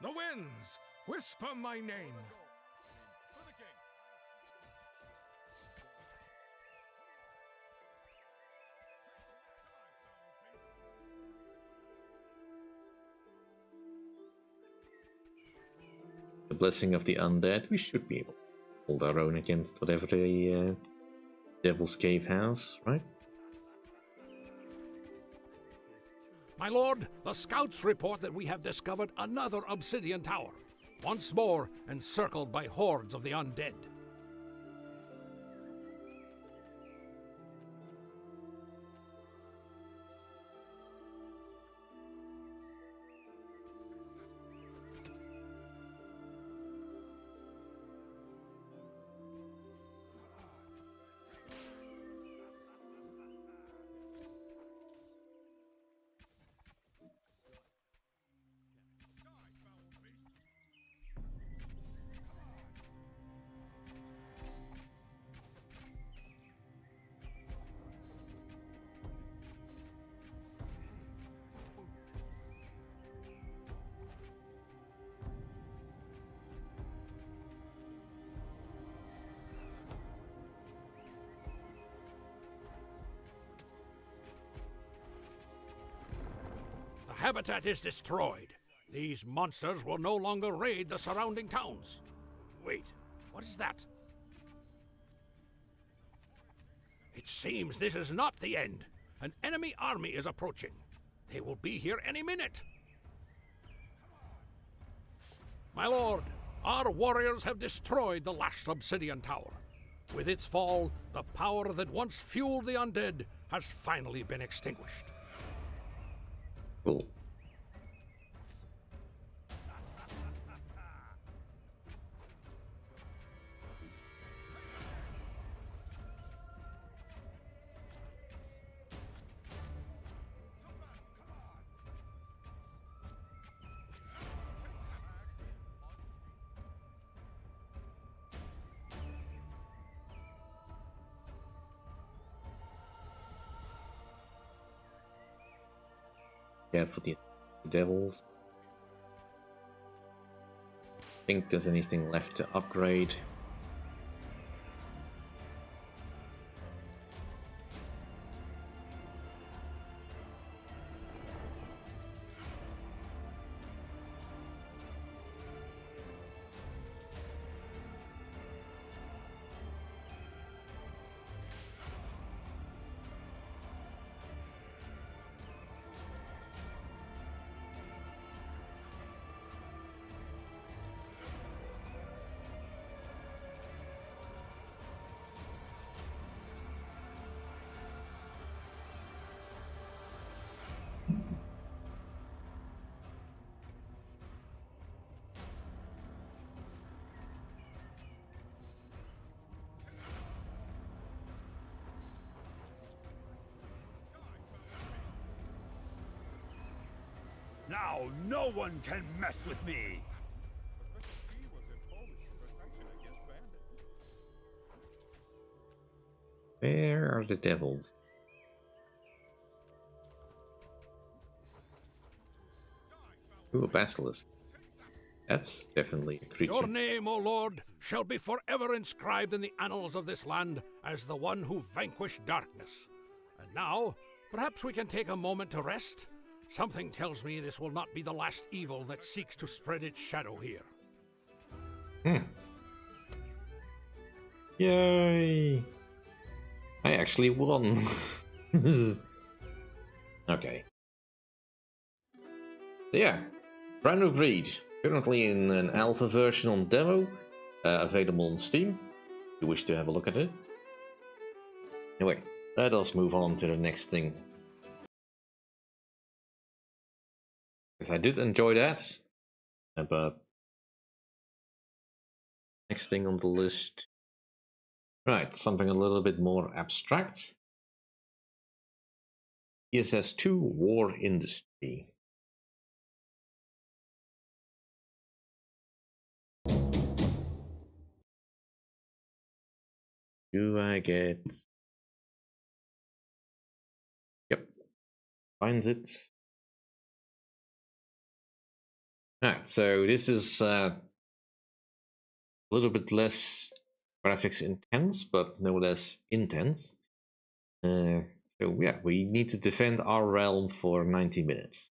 The winds whisper my name. For the king. blessing of the undead, we should be able to hold our own against whatever the Devil's Cave has, right? My lord, the scouts report that we have discovered another obsidian tower, once more encircled by hordes of the undead. The habitat is destroyed. These monsters will no longer raid the surrounding towns. Wait, what is that? It seems this is not the end. An enemy army is approaching. They will be here any minute. My lord, our warriors have destroyed the last obsidian tower. With its fall, the power that once fueled the undead has finally been extinguished. Cool. Yeah, for the devils. Think there's anything left to upgrade. Now no one can mess with me! A special key was imposed for protection against bandits. Where are the devils? Ooh, a basilisk. That's definitely a creature. Your name, O Lord, shall be forever inscribed in the annals of this land as the one who vanquished darkness. And now, perhaps we can take a moment to rest? Something tells me this will not be the last evil that seeks to spread its shadow here. Yay! I actually won. Okay. So yeah, brand new breed. Currently in an alpha version on demo, available on Steam. If you wish to have a look at it. Anyway, let us move on to the next thing. Because I did enjoy that, but next thing on the list. Right, something a little bit more abstract. ESS2 War Industry. Do I get... Yep, finds it. Alright, so this is a little bit less graphics intense, but no less intense. So yeah, we need to defend our realm for 90 minutes.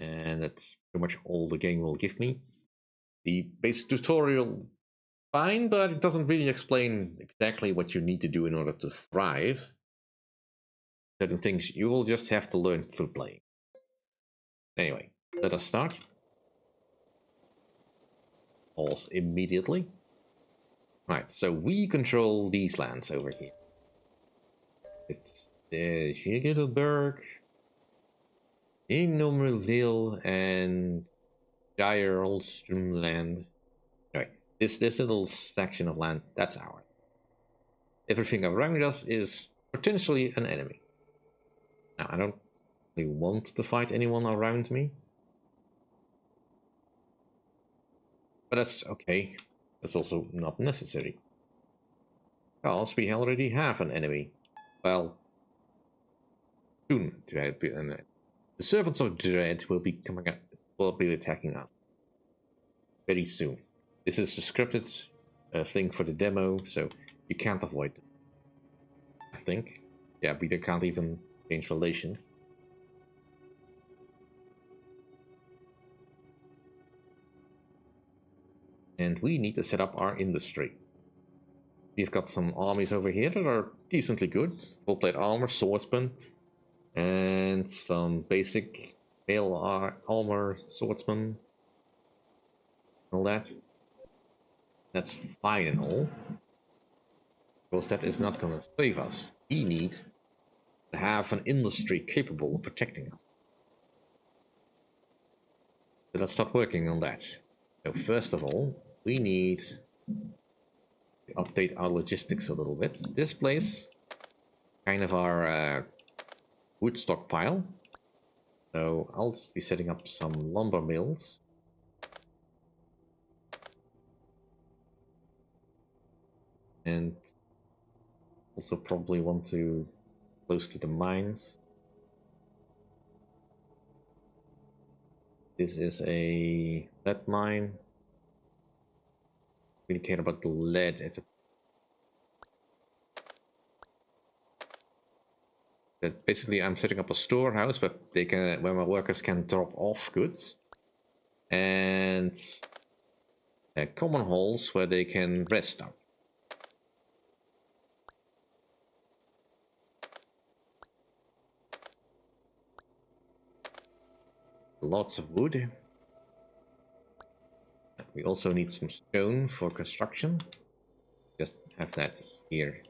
And that's pretty much all the game will give me. The basic tutorial, fine, but it doesn't really explain exactly what you need to do in order to thrive. Certain things you will just have to learn through playing. Anyway, let us start. Pause immediately. Right, so we control these lands over here. It's Schiegelberg, Innommerville, and Gyerolstrom land. Anyway, this little section of land, that's ours. Everything around us is potentially an enemy. Now, I don't really want to fight anyone around me. But that's okay. That's also not necessary. Because we already have an enemy. Well, soon to have an enemy. The Servants of Dread will be coming up, will be attacking us very soon. This is the scripted thing for the demo, so you can't avoid it. I think. Yeah, we can't even change relations. And we need to set up our industry. We've got some armies over here that are decently good. Full plate armor, swordsmen, and some basic mail armor, swordsmen. All that. That's fine and all. Because that is not going to save us. We need to have an industry capable of protecting us. So let's start working on that. So first of all, we need to update our logistics a little bit. This place, kind of our wood stockpile. So I'll just be setting up some lumber mills. And also probably want to close to the mines. This is a lead mine. Really care about the lead at the that basically I'm setting up a storehouse but they can where my workers can drop off goods, and common halls where they can rest up. Lots of wood. We also need some stone for construction. Just have that here,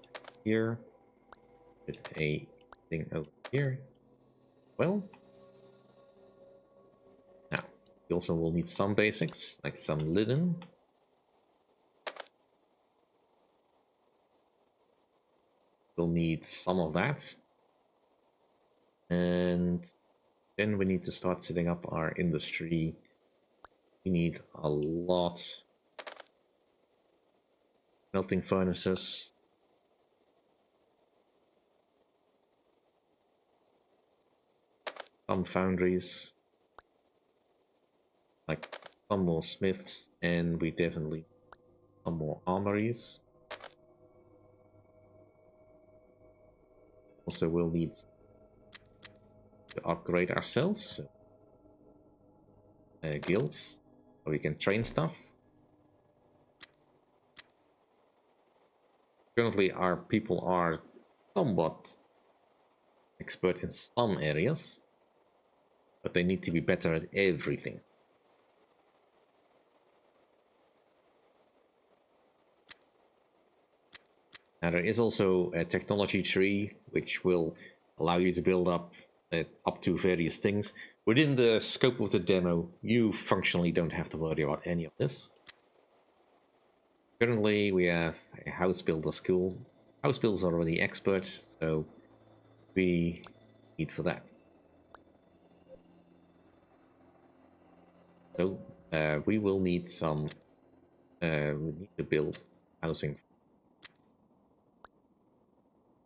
with a thing over here. Well, now we also will need some basics, like some linen. We'll need some of that. And then we need to start setting up our industry. We need a lot. Melting furnaces. Some foundries. Like some more smiths, and we definitely some more armories. Also, we'll need to upgrade ourselves. So, guilds, so we can train stuff. Currently, our people are somewhat expert in some areas, but they need to be better at everything. Now there is also a technology tree which will allow you to build up to various things. Within the scope of the demo, you functionally don't have to worry about any of this. Currently we have a house builder school. House builders are already expert, so we need for that. So we will need some, we need to build housing.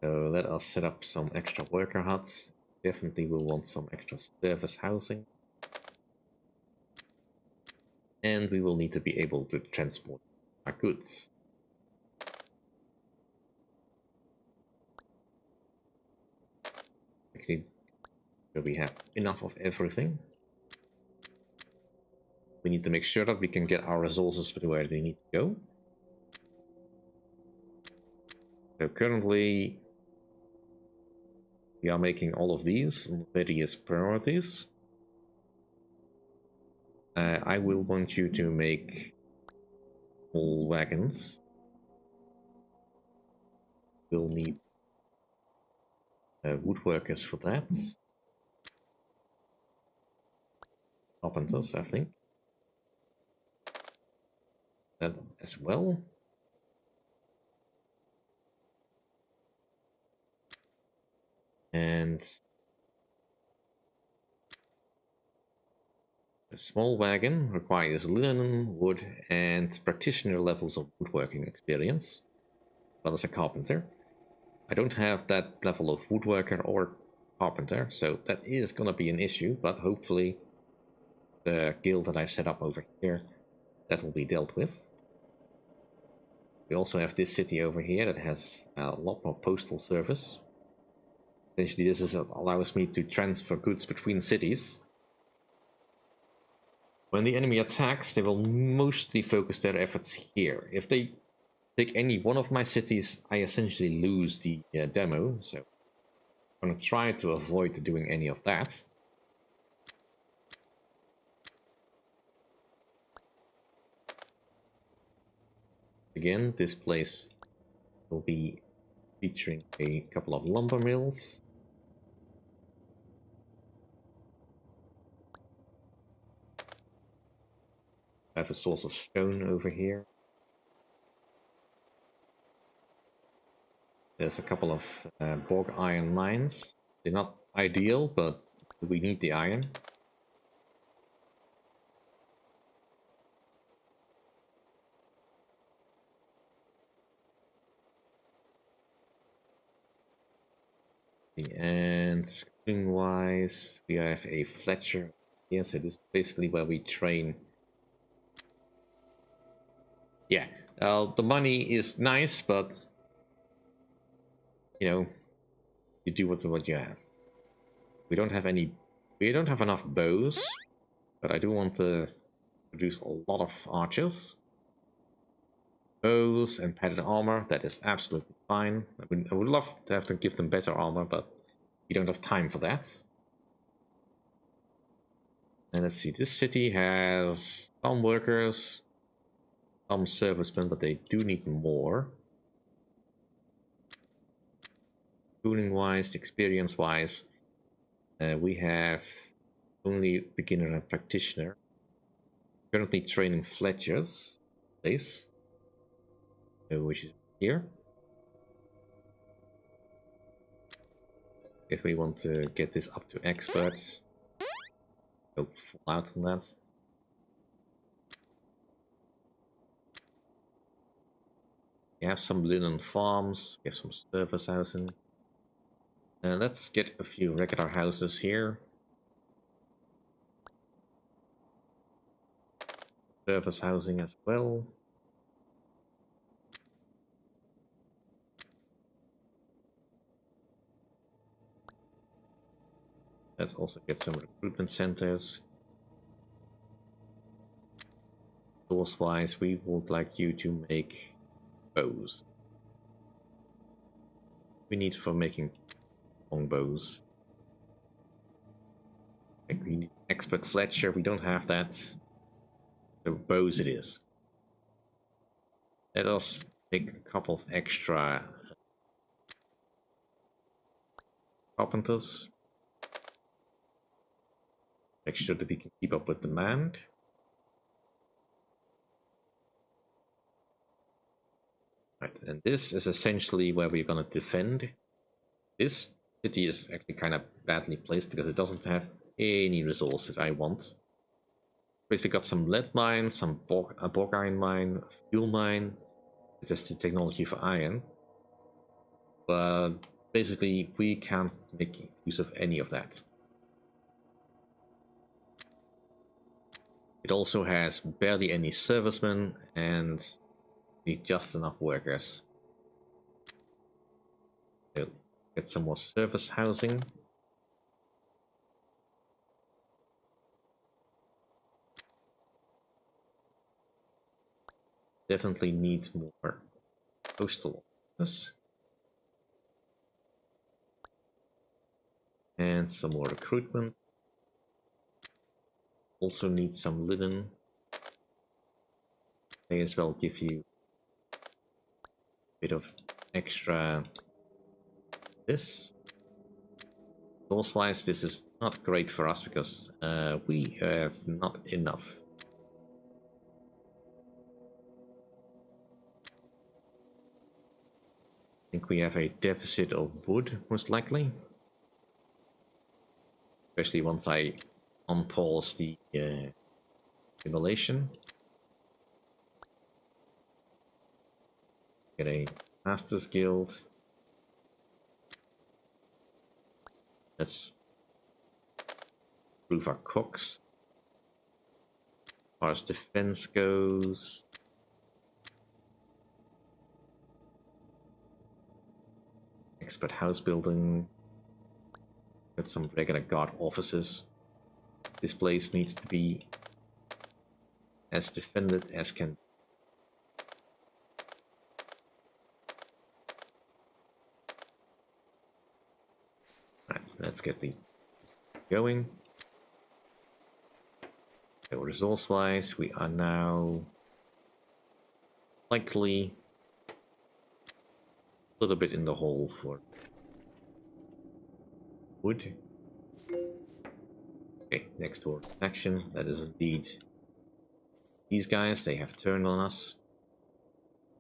So let us set up some extra worker huts. Definitely will want some extra service housing. And we will need to be able to transport our goods. Actually, we have enough of everything. We need to make sure that we can get our resources to where they need to go. So currently, we are making all of these on various priorities. I will want you to make all wagons. We'll need woodworkers for that. Carpenters, I think. That as well. And a small wagon requires linen, wood, and practitioner levels of woodworking experience, as well as a carpenter. I don't have that level of woodworker or carpenter, so that is gonna be an issue, but hopefully the guild that I set up over here, that will be dealt with. We also have this city over here that has a lot more postal service. Essentially, this is what allows me to transfer goods between cities. When the enemy attacks, they will mostly focus their efforts here. If they take any one of my cities, I essentially lose the demo, so I'm going to try to avoid doing any of that. Again, this place will be featuring a couple of lumber mills. I have a source of stone over here. There's a couple of bog iron mines. They're not ideal, but we need the iron. And schooling wise, we have a Fletcher here, so this is basically where we train. Yeah, the money is nice, but you know, you do what you have. We don't have enough bows, but I do want to produce a lot of archers. Bows and padded armor, that is absolutely fine. I would love to have to give them better armor, but we don't have time for that. And let's see, this city has some workers, some servicemen, but they do need more. Schooling wise, experience wise, we have only beginner and practitioner. Currently training Fletchers, place, which is here. If we want to get this up to expert, go full out on that. We have some linen farms, we have some service housing. Let's get a few regular houses here. Service housing as well. Let's also get some recruitment centers. Source-wise, we would like you to make bows. We need for making long bows. We need expert Fletcher, we don't have that. So bows it is. Let us make a couple of extra carpenters. Make sure that we can keep up with demand. Right, and this is essentially where we're gonna defend. This city is actually kind of badly placed because it doesn't have any resources I want. Basically got some lead mine, some a bog iron mine, a fuel mine. It has the technology for iron. But basically we can't make use of any of that. It also has barely any servicemen and need just enough workers. So get some more service housing. definitely need more postal offices. And some more recruitment. Also need some linen. May as well give you a bit of extra this. Source-wise, this is not great for us because we have not enough. I think we have a deficit of wood, most likely. Especially once I unpause the simulation. Get a Masters Guild. Let's improve our cooks. As far as defense goes, expert house building. Got some regular guard offices. This place needs to be as defended as can. Right, let's get the going. So resource-wise, we are now likely a little bit in the hole for wood. Okay, next to our action, that is indeed these guys. They have turned on us.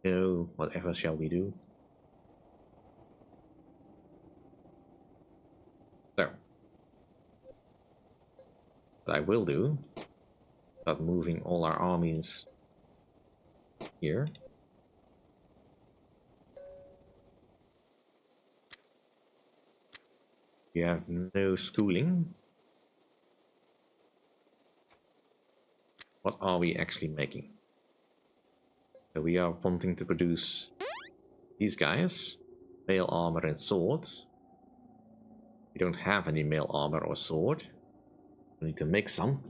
So, whatever shall we do? So, what I will do, start moving all our armies here. We have no schooling. What are we actually making? So we are wanting to produce these guys, mail armor and sword. We don't have any mail armor or sword. We need to make some.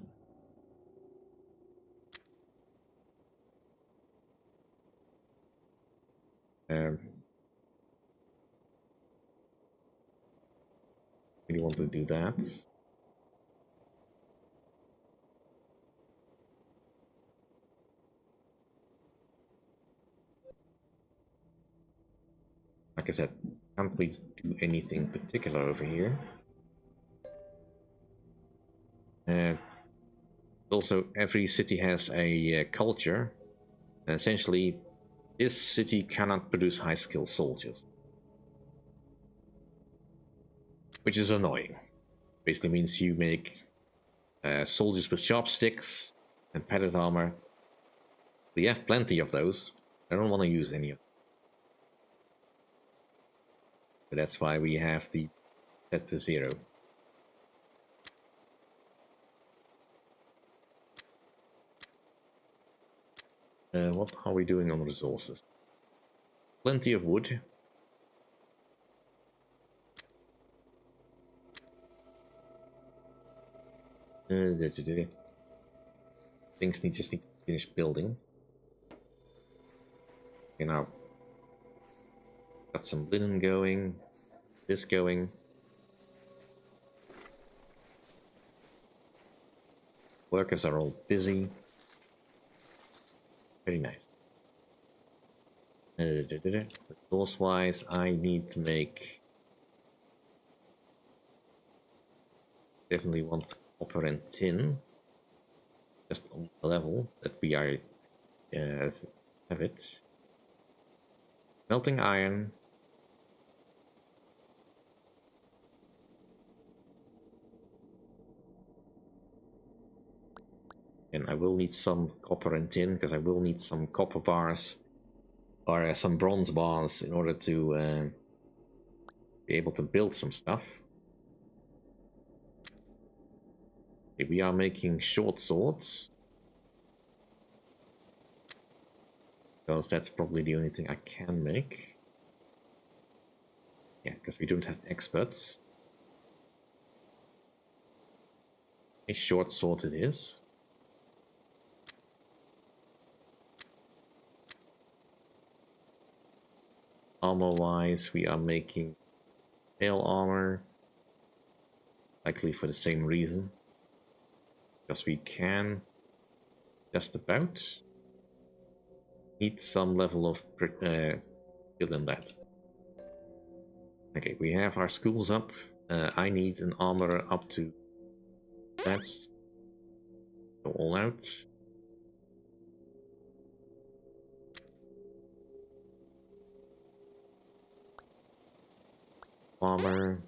We want to do that. Like I said, can't we do anything particular over here? Also, every city has a culture. And essentially, this city cannot produce high-skilled soldiers. Which is annoying. Basically means you make soldiers with chopsticks and padded armor. We have plenty of those. I don't want to use any of them. So that's why we have the set to 0. What are we doing on resources? Plenty of wood. Things just need to finish building. Okay, now got some linen going, this going. Workers are all busy. Very nice. Resource-wise, I need to make... Definitely want copper and tin. Just on the level that we are have it. Melting iron. And I will need some copper and tin, because I will need some copper bars or some bronze bars in order to be able to build some stuff. Okay, we are making short swords, because that's probably the only thing I can make. Yeah, because we don't have experts. A short sword it is. armor-wise, we are making tail armor, likely for the same reason, because we can just about need some level of skill in that. Okay, we have our schools up. I need an armor up to that. Go all out. Armor.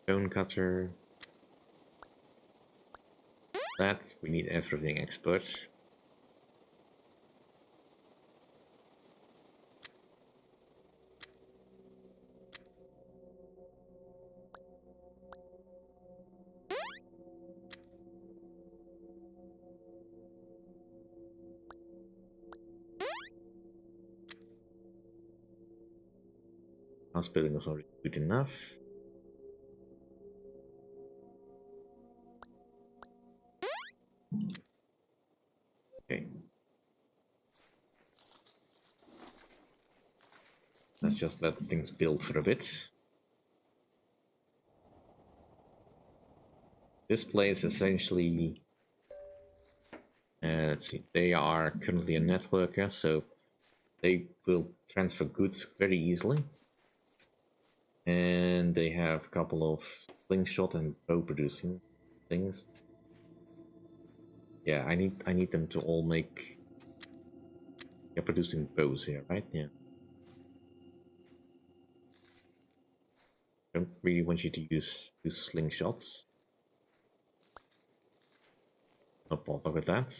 Stone cutter. That we need everything expert. House building is already good enough. Okay. Let's just let things build for a bit. This place essentially, let's see, they are currently a networker, so they will transfer goods very easily. And they have a couple of slingshot and bow producing things. Yeah, I need them to all make. They're producing bows here, right? Yeah. Don't really want you to use slingshots. Not bother with that.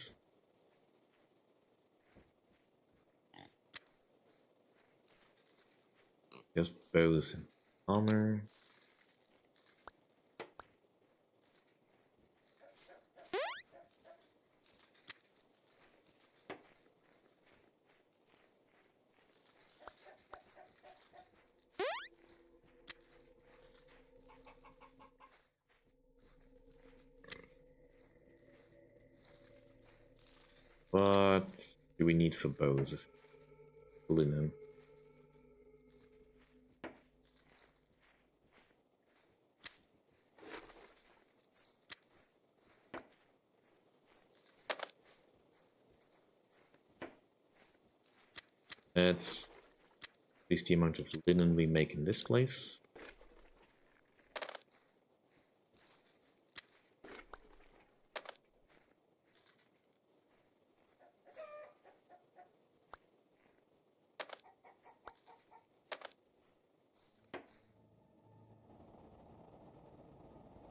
Just bows and armor. What do we need for bows? Linen. That's at least the amount of linen we make in this place.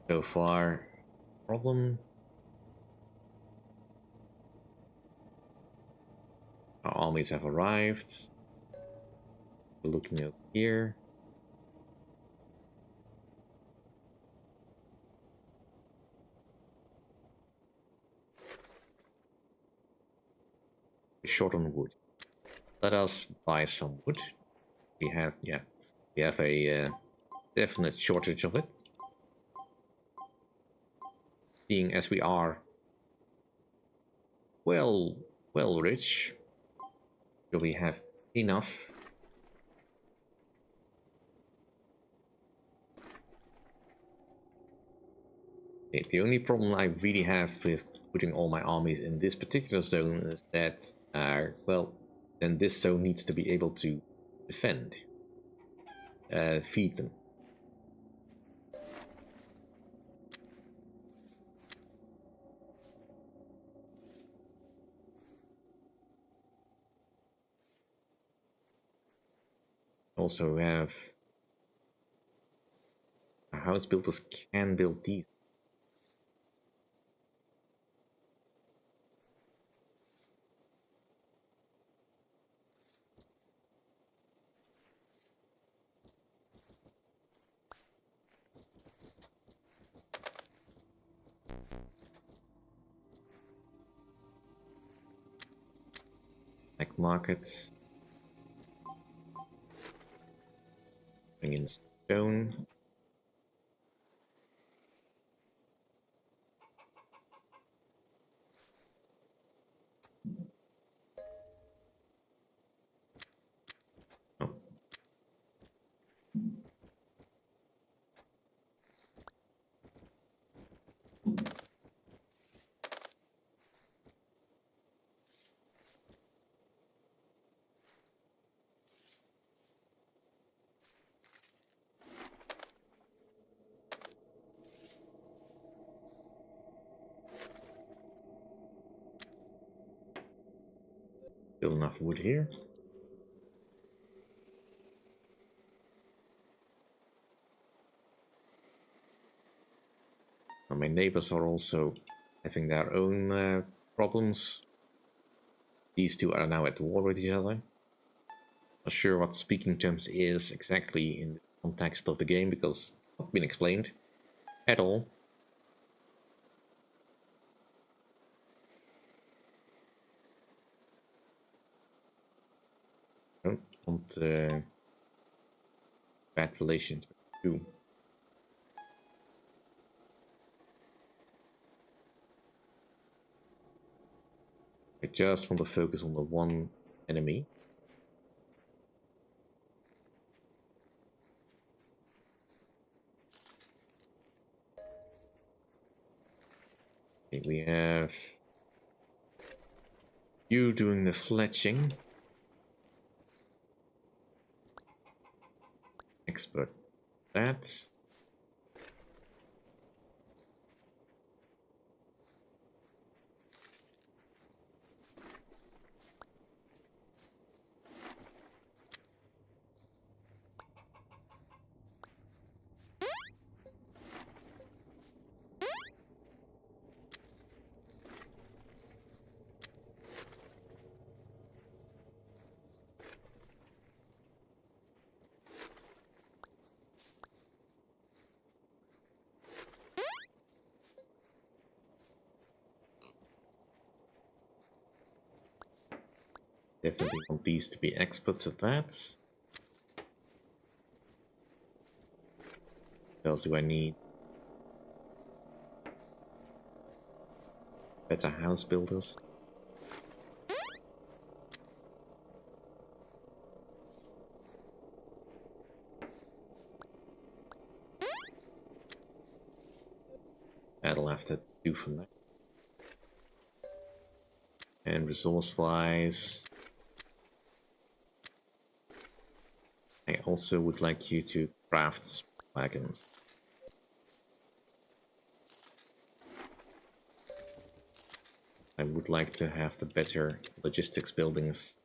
So far, problem. Our armies have arrived. We're looking over here. We're short on wood. Let us buy some wood. We have, yeah, we have a definite shortage of it. Seeing as we are well rich, do we have enough? Okay, the only problem I really have with putting all my armies in this particular zone is that, well, then this zone needs to be able to defend, feed them. Also have house builders can build these. Like markets. Bring in stone. enough wood here. And my neighbors are also having their own problems. These two are now at war with each other. Not sure what speaking terms is exactly in the context of the game because it's not been explained at all. I don't want bad relations with you. I just want to focus on the one enemy. Okay, we have you doing the fletching. Expert that. Definitely want these to be experts at that. What else do I need? Better house builders. That'll have to do for that. And resource-wise, I also would like you to craft wagons. I would like to have the better logistics buildings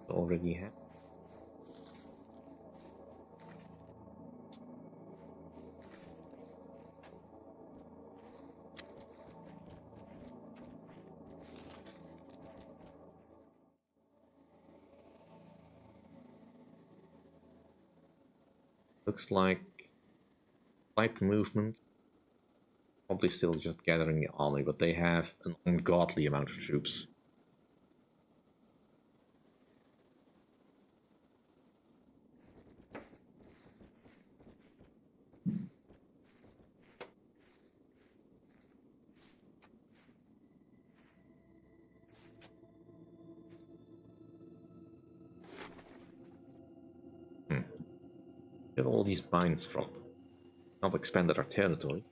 already have. Looks like slight movement. Probably still just gathering the army, but they have an ungodly amount of troops. Get all these mines from. Not expanded our territory.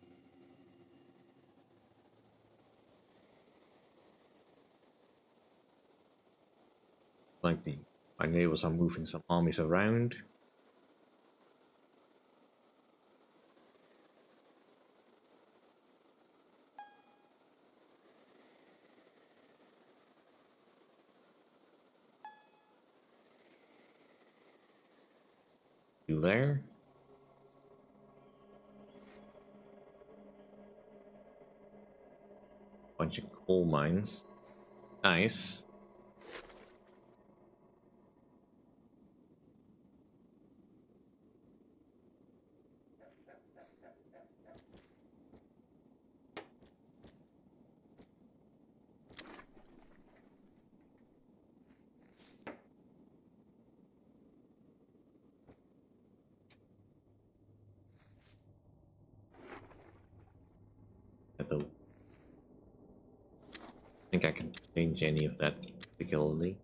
Like my neighbors are moving some armies around. You there? Bunch of coal mines. Nice. I think I can change any of that particularly.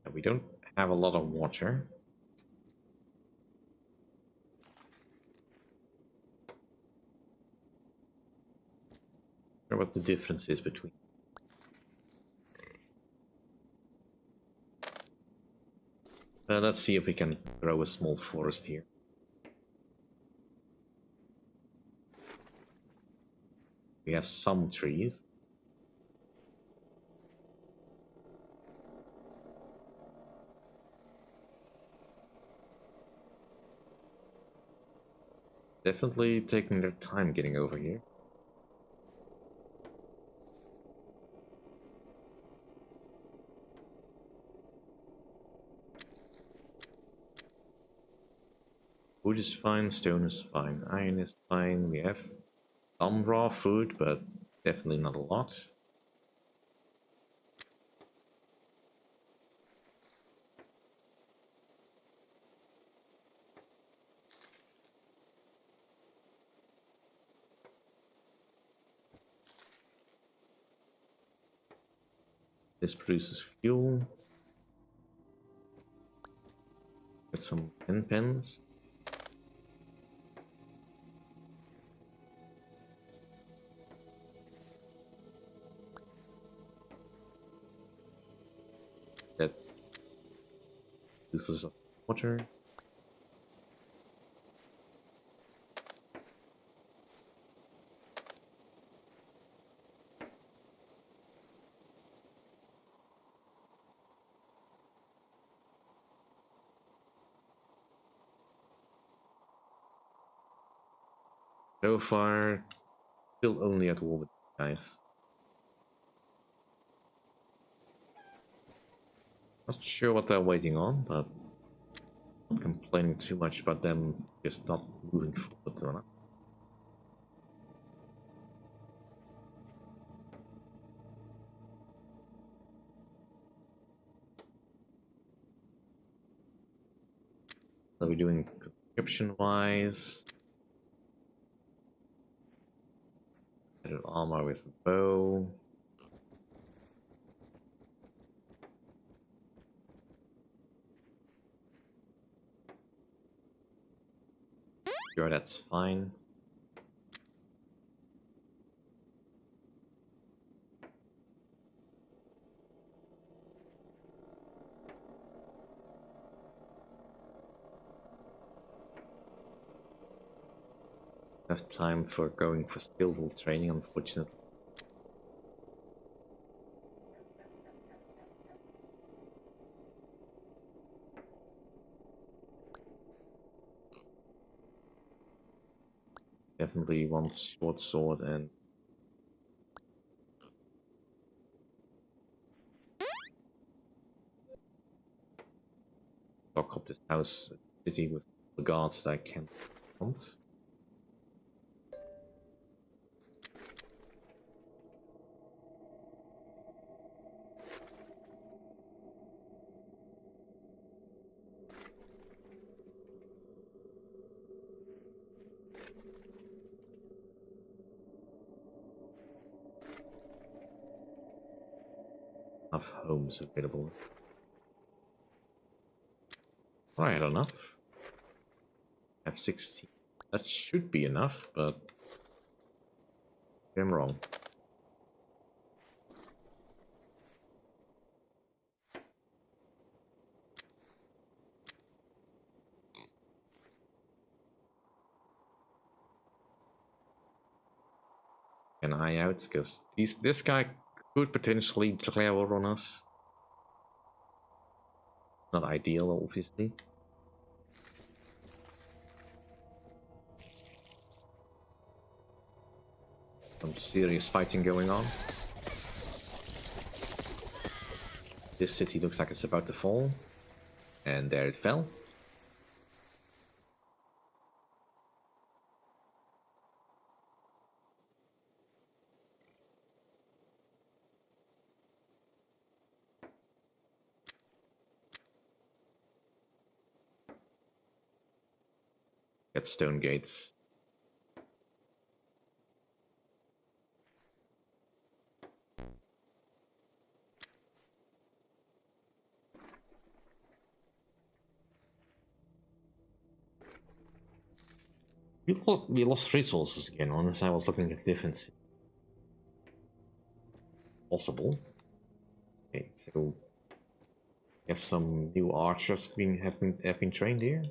And we don't have a lot of water. I wonder what the difference is between. Let's see if we can grow a small forest here. We have some trees. Definitely taking their time getting over here. Wood is fine, stone is fine, iron is fine. We have some raw food, but definitely not a lot. This produces fuel. Get some pen pens. That uses of water. So far, still only at war with the guys. Not sure what they're waiting on, but not complaining too much about them just not moving forward enough. So we're doing conscription wise. Added armor with a bow. Sure, that's fine. Have time for going for skillful training, unfortunately. Definitely want short sword and stock up this house city with the guards that I can want. Enough homes available. Right, enough. I have 16. That should be enough, but I'm wrong. An eye out, because this guy could potentially declare war on us. Not ideal, obviously. Some serious fighting going on. This city looks like it's about to fall. And there it fell. Get stone gates. We lost resources again, unless I was looking at different possible. Okay, so We have some new archers have been trained here.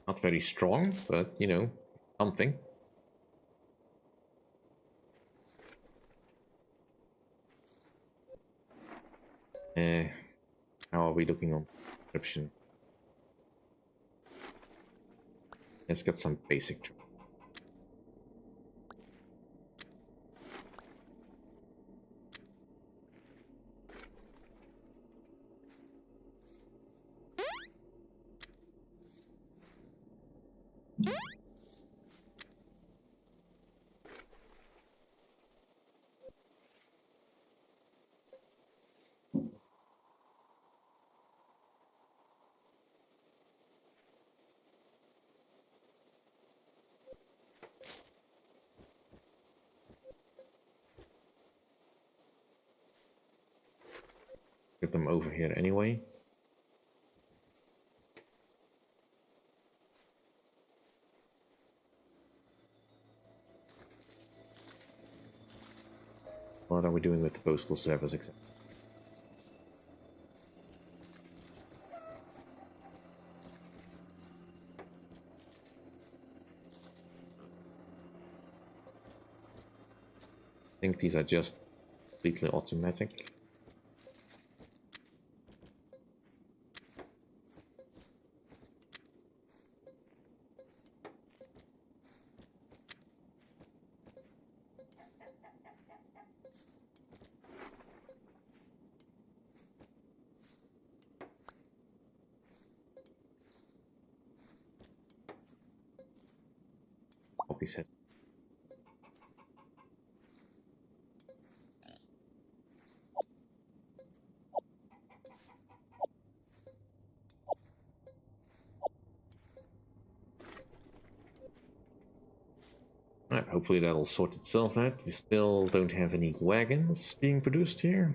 Not very strong, but you know, something. How are we looking on description? Let's get some basic. Get them over here anyway. What are we doing with the postal service exactly? I think these are just completely automatic. Copy set. Alright, hopefully that'll sort itself out. We still don't have any wagons being produced here.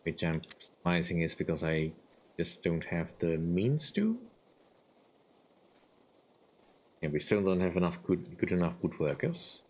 Which I'm surmising is because I just don't have the means to. And we still don't have enough good enough wood workers.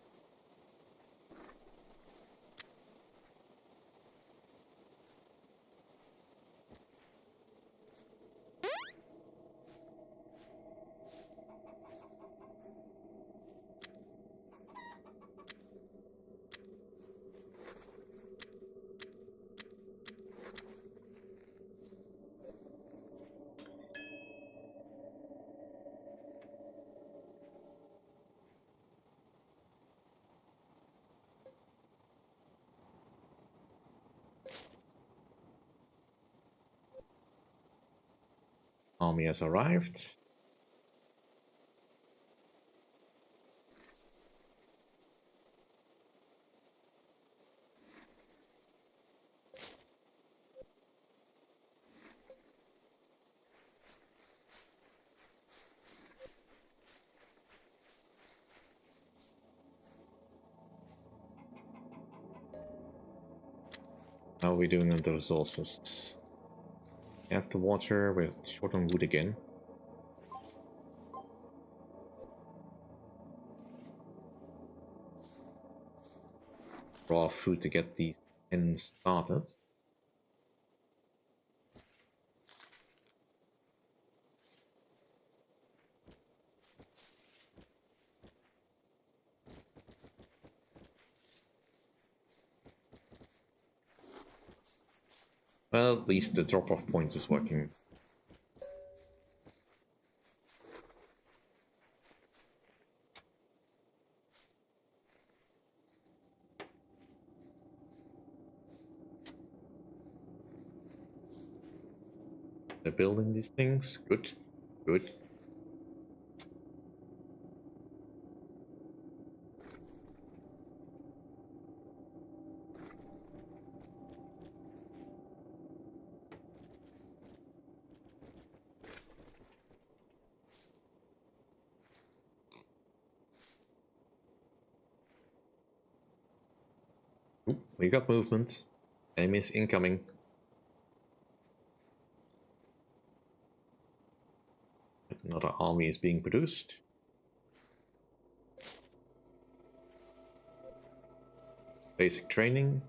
Army has arrived. How are we doing on the resources? We have the water, we're short on wood again. Raw food to get these ends started. Well, at least the drop-off point is working. They're building these things. Good. Good. Ooh, we got movement. Enemies incoming. Another army is being produced. Basic training.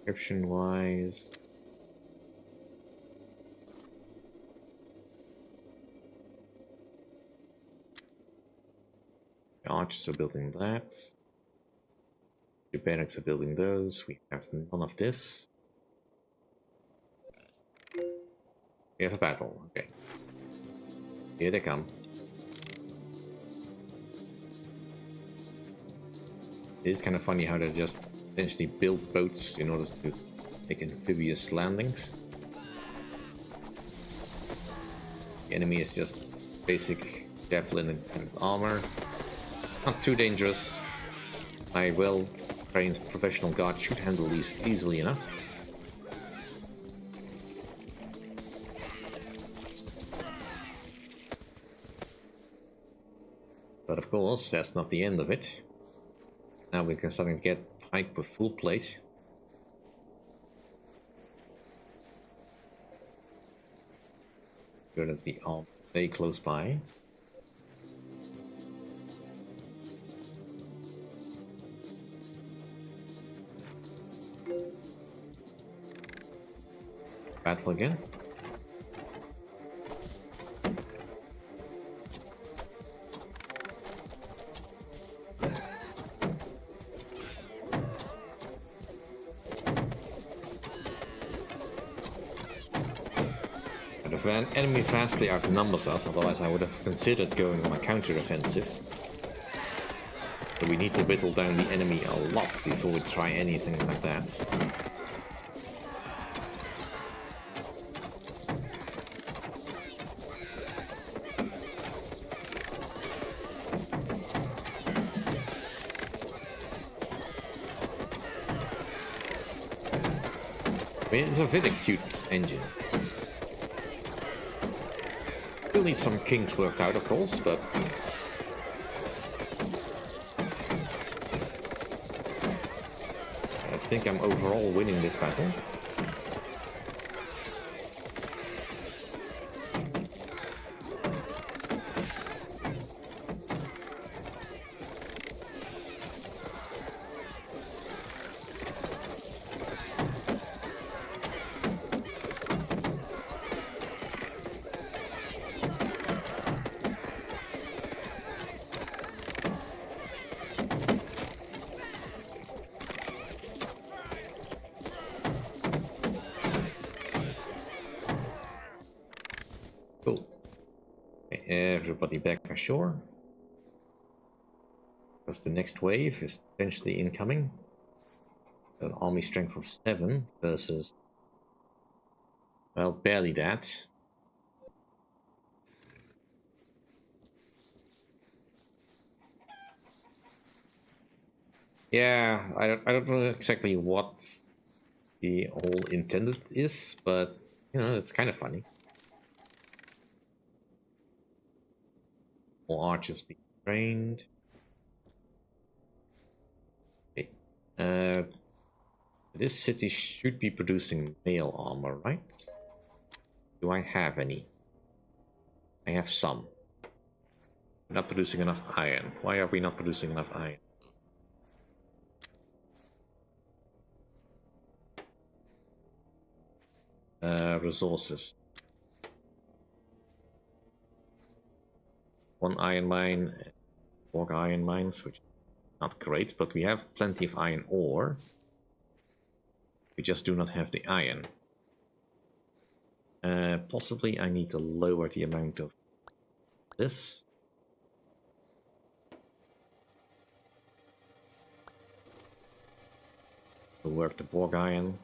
Description wise. The archers are building that. The barracks are building those. We have none of this. We have a battle. Okay. Here they come. It is kind of funny how they just essentially build boats in order to make amphibious landings. The enemy is just basic javelin and armor. Not too dangerous. My well-trained professional guard should handle these easily enough. But of course, that's not the end of it. Now we can start to get pike with full plate. Sure that the arm stay close by. Battle again. The enemy vastly outnumbers us, otherwise I would have considered going on a counter-offensive. So we need to whittle down the enemy a lot before we try anything like that. I mean, it's a very cute engine. Still need some kinks worked out, of course, but I think I'm overall winning this battle. Cool. Everybody back ashore. Because the next wave is potentially incoming. An army strength of 7 versus, well, barely that. Yeah, I don't know exactly what the whole intended is, but you know, it's kind of funny. More archers being trained. Okay. This city should be producing mail armor, right? Do I have any? I have some. We're not producing enough iron. Why are we not producing enough iron? Resources. one iron mine, 4 iron mines, which is not great, but we have plenty of iron ore. We just do not have the iron. Possibly I need to lower the amount of this. To work the borg iron.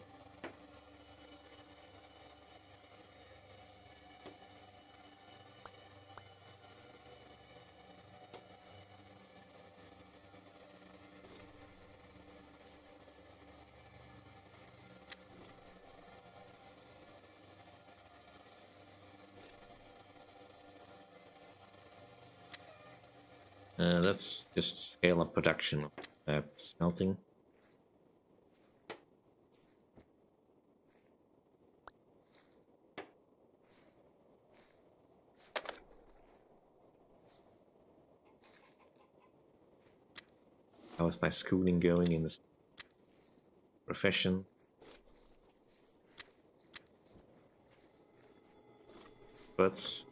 Let's just scale up production of smelting. How is my schooling going in this profession? But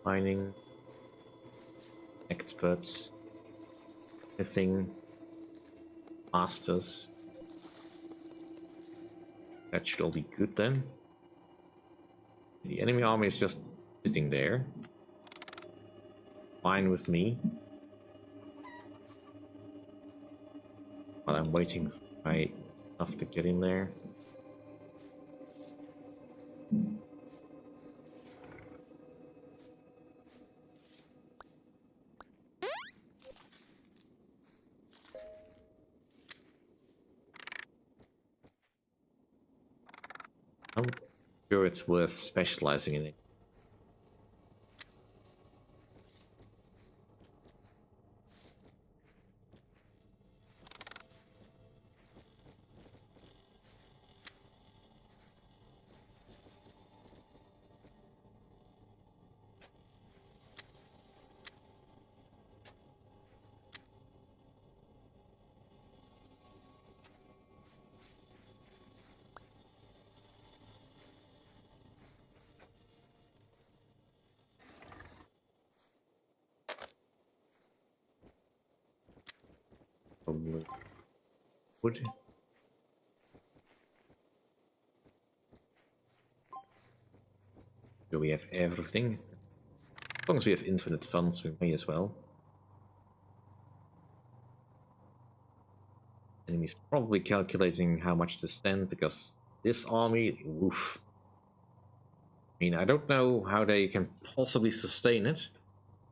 mining experts, missing masters. That should all be good then. The enemy army is just sitting there. Fine with me. While I'm waiting for my stuff to get in there. I'm sure it's worth specializing in it. Wood. So we have everything. As long as we have infinite funds, we may as well. Enemy's probably calculating how much to send because this army, oof. I mean, I don't know how they can possibly sustain it.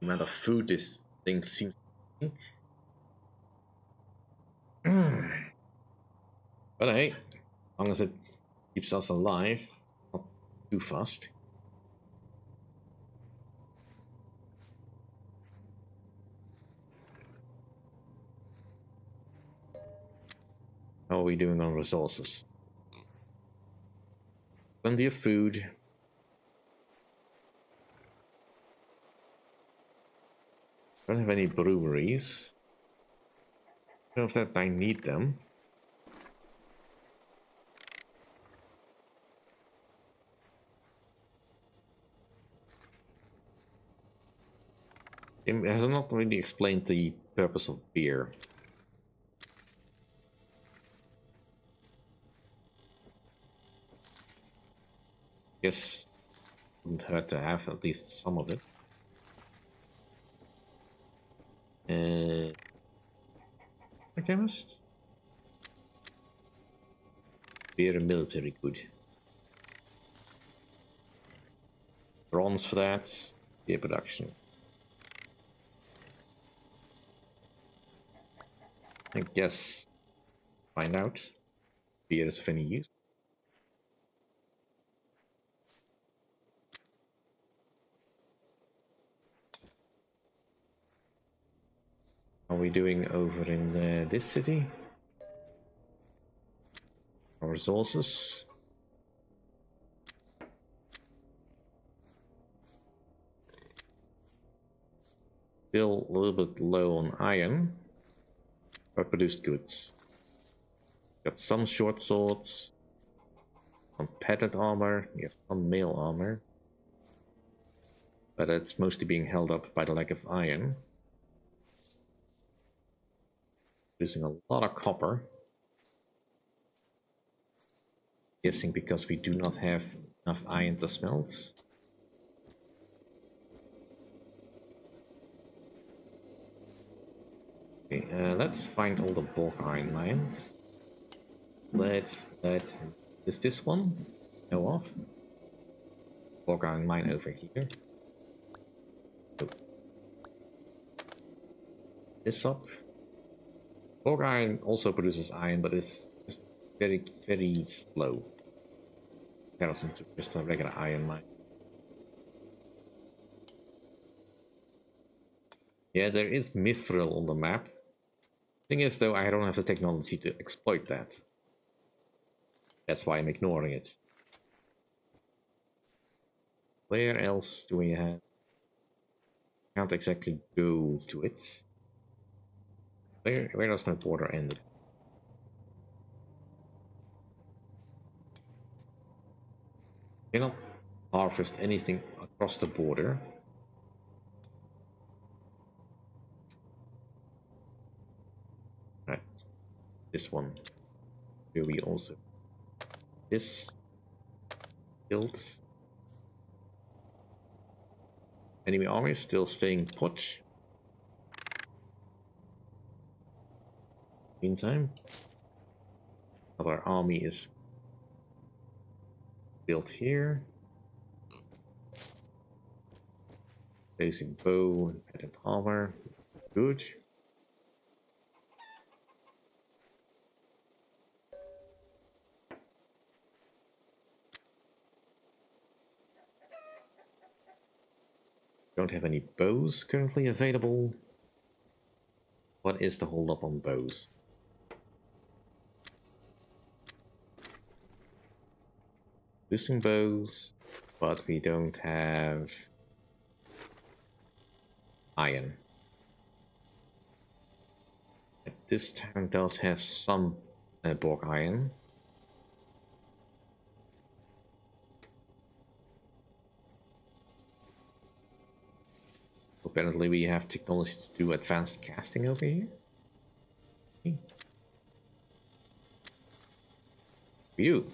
The amount of food this thing seems to. But hey, as long as it keeps us alive, not too fast. How are we doing on resources? Plenty of food. Don't have any breweries. I don't know if that I need them. It has not really explained the purpose of beer. Guess wouldn't hurt to have at least some of it. A chemist? Beer and military good. Bronze for that. Beer production. I guess find out. Beer is of any use. How are we doing over in this city? Our resources. Still a little bit low on iron, but produced goods. Got some short swords, some padded armor, we have some mail armor. but it's mostly being held up by the lack of iron. Using a lot of copper. Guessing because we do not have enough iron to smelt. Okay, let's find all the bulk iron mines. Is this one? No off. Bulk iron mine over here. Oh. This up. Bulk iron also produces iron, but it's just very, very slow. Comparison to just a regular iron mine. Yeah, there is mithril on the map. Thing is, though, I don't have the technology to exploit that. That's why I'm ignoring it. Where else do we have? Can't exactly go to it. Where does my border end? Cannot harvest anything across the border. Right. This one. Here we also. This. Built. Enemy army is still staying put. Meantime, another army is built here. Facing bow and padded armor. Good. Don't have any bows currently available. What is the holdup on bows? Producing bows, but we don't have iron. This town does have some bulk iron. Apparently we have technology to do advanced casting over here. Phew.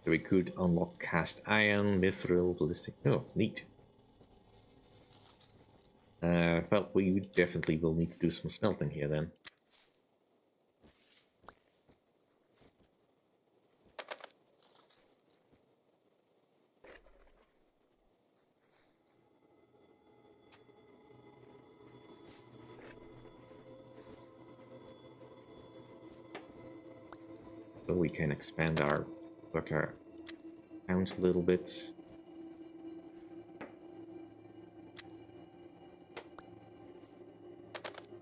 So we could unlock cast iron, mithril, ballistic. Oh, neat. Well, we definitely will need to do some smelting here then. So we can expand our worker count a little bit.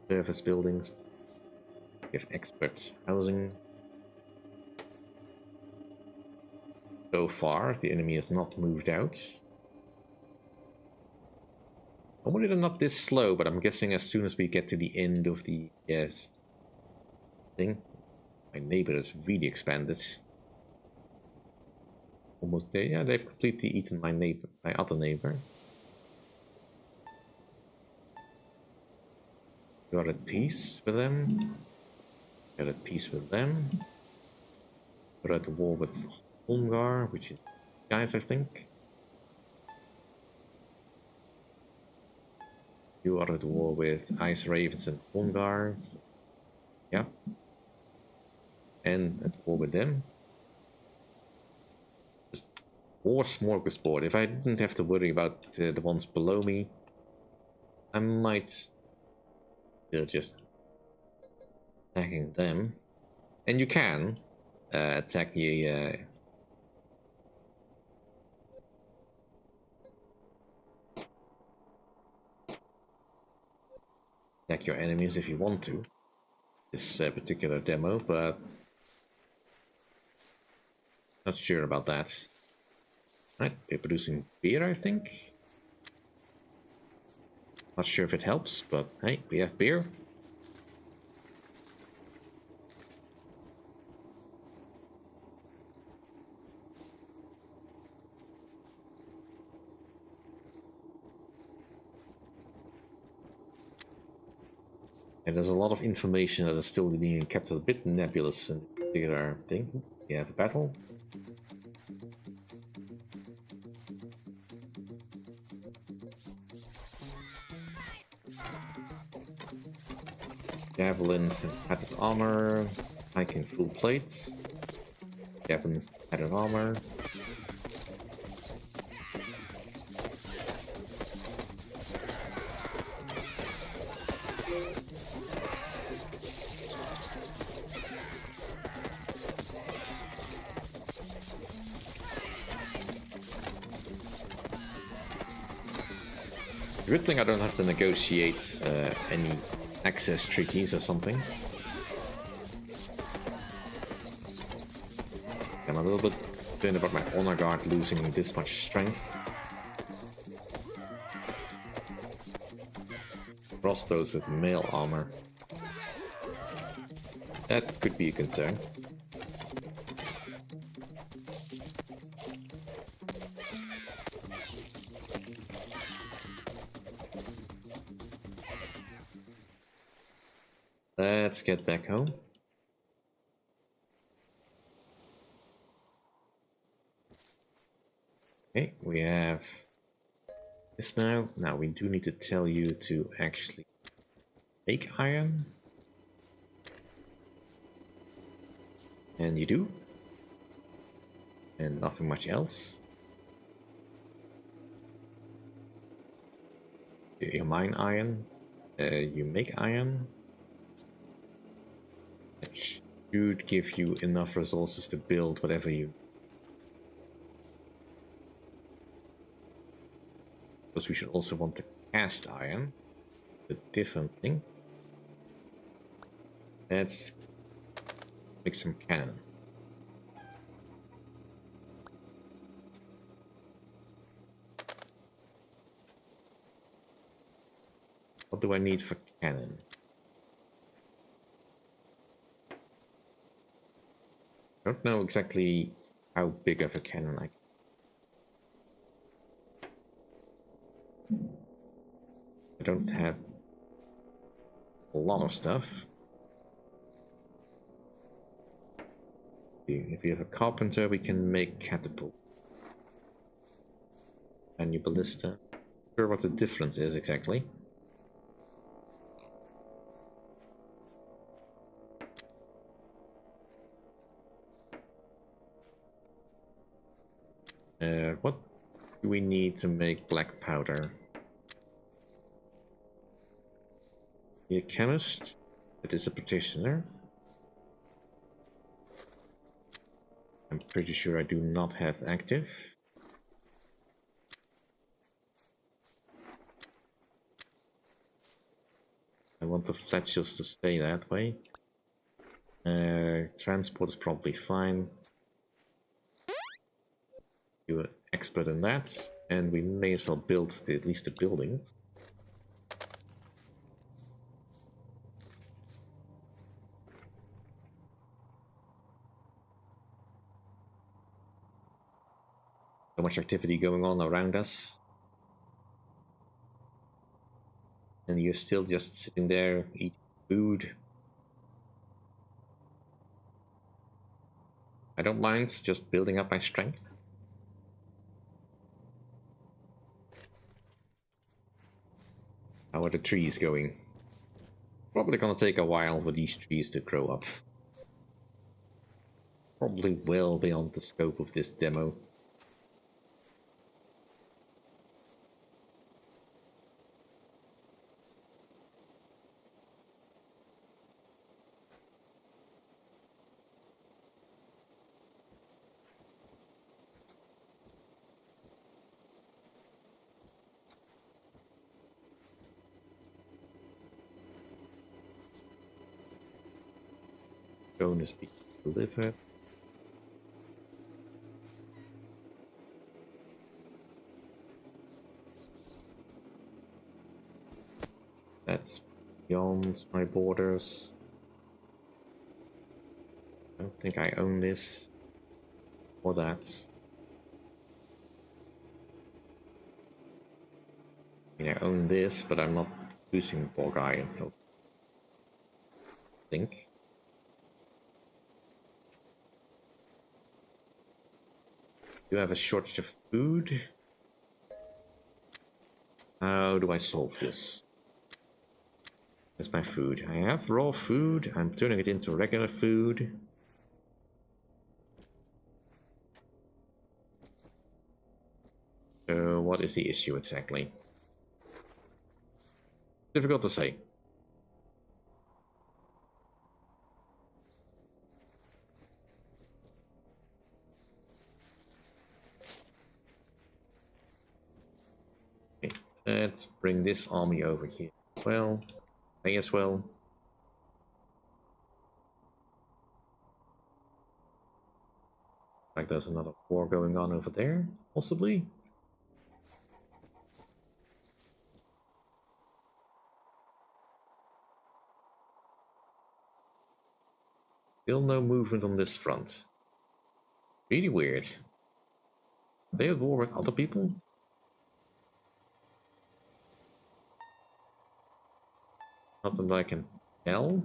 Service buildings. We have expert housing. So far, the enemy has not moved out. Normally they're not this slow, but I'm guessing as soon as we get to the end of the thing, my neighbor has really expanded. Almost there. Yeah, they've completely eaten my other neighbor. You're at peace with them. You're at peace with them. You're at war with Holmgar, which is guys, I think. You are at war with Ice Ravens and Holmgar. Yeah. And at war with them. Just war smorgasbord. If I didn't have to worry about the ones below me, I might still just attacking them. And you can attack the attack your enemies if you want to. This particular demo, but not sure about that. Right, they're producing beer, I think. Not sure if it helps, but hey, we have beer. And there's a lot of information that is still being kept a bit nebulous in this particular thing. You have a battle. Javelins and padded armor. Pike in full plates. Javelins, padded armor. Good thing I don't have to negotiate any access treaties or something. I'm a little bit concerned about my honor guard losing this much strength. Crossbows with mail armor. That could be a concern. Let's get back home. Okay, we have this now. Now we do need to tell you to actually make iron. And you do. And nothing much else. You mine iron. You make iron. That should give you enough resources to build whatever you... Because we should also want to cast iron. A different thing. Let's make some cannon. What do I need for cannon? I don't know exactly how big of a cannon I don't have a lot of stuff. If you have a carpenter, we can make catapult. And your ballista. Not sure what the difference is exactly. What do we need to make black powder? Be a chemist. It is a practitioner. I'm pretty sure I do not have active. I want the fletchers to stay that way. Transport is probably fine. You're an expert in that, and we may as well build at least a building. So much activity going on around us. And you're still just sitting there eating food. I don't mind just building up my strength. How are the trees going? Probably gonna take a while for these trees to grow up. Probably well beyond the scope of this demo. Stone is being delivered. That's beyond my borders. I don't think I own this or that. I mean, I own this, but I'm not using bog iron. No. think. Do I have a shortage of food? How do I solve this? That's my food. I have raw food. I'm turning it into regular food. So what is the issue exactly? Difficult to say. Okay, let's bring this army over here as well. May as well. Like there's another war going on over there, possibly. Still no movement on this front. Really weird. Are they at war with other people? Not that I can tell.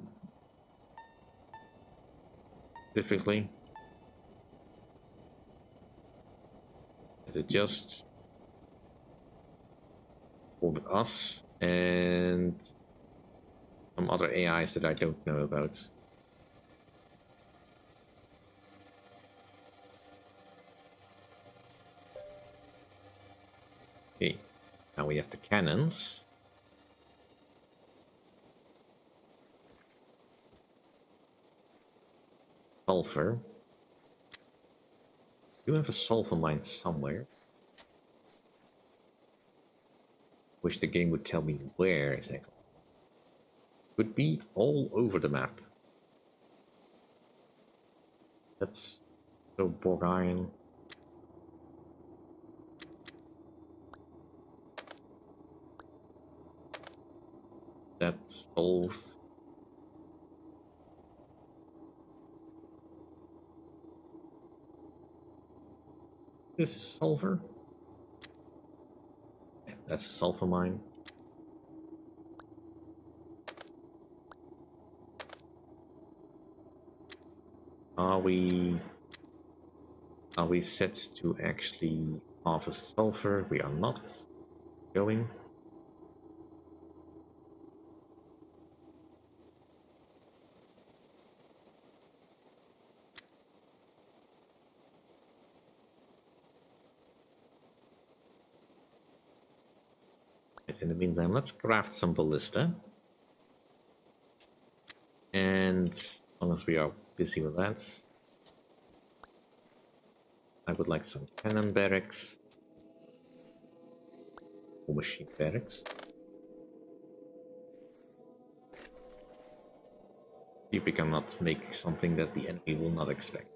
Specifically. Is it just war with us and some other AIs that I don't know about? Okay, now we have the cannons. Sulfur. You have a sulfur mine somewhere. Wish the game would tell me where exactly. Could be all over the map. That's so Borg Iron. That's solved. This is sulfur. Yeah, that's a sulfur mine. Are we set to actually harvest sulfur? We are not going. In the meantime, let's craft some ballista. And as long as we are busy with that, I would like some cannon barracks. Or machine barracks. See if we cannot make something that the enemy will not expect.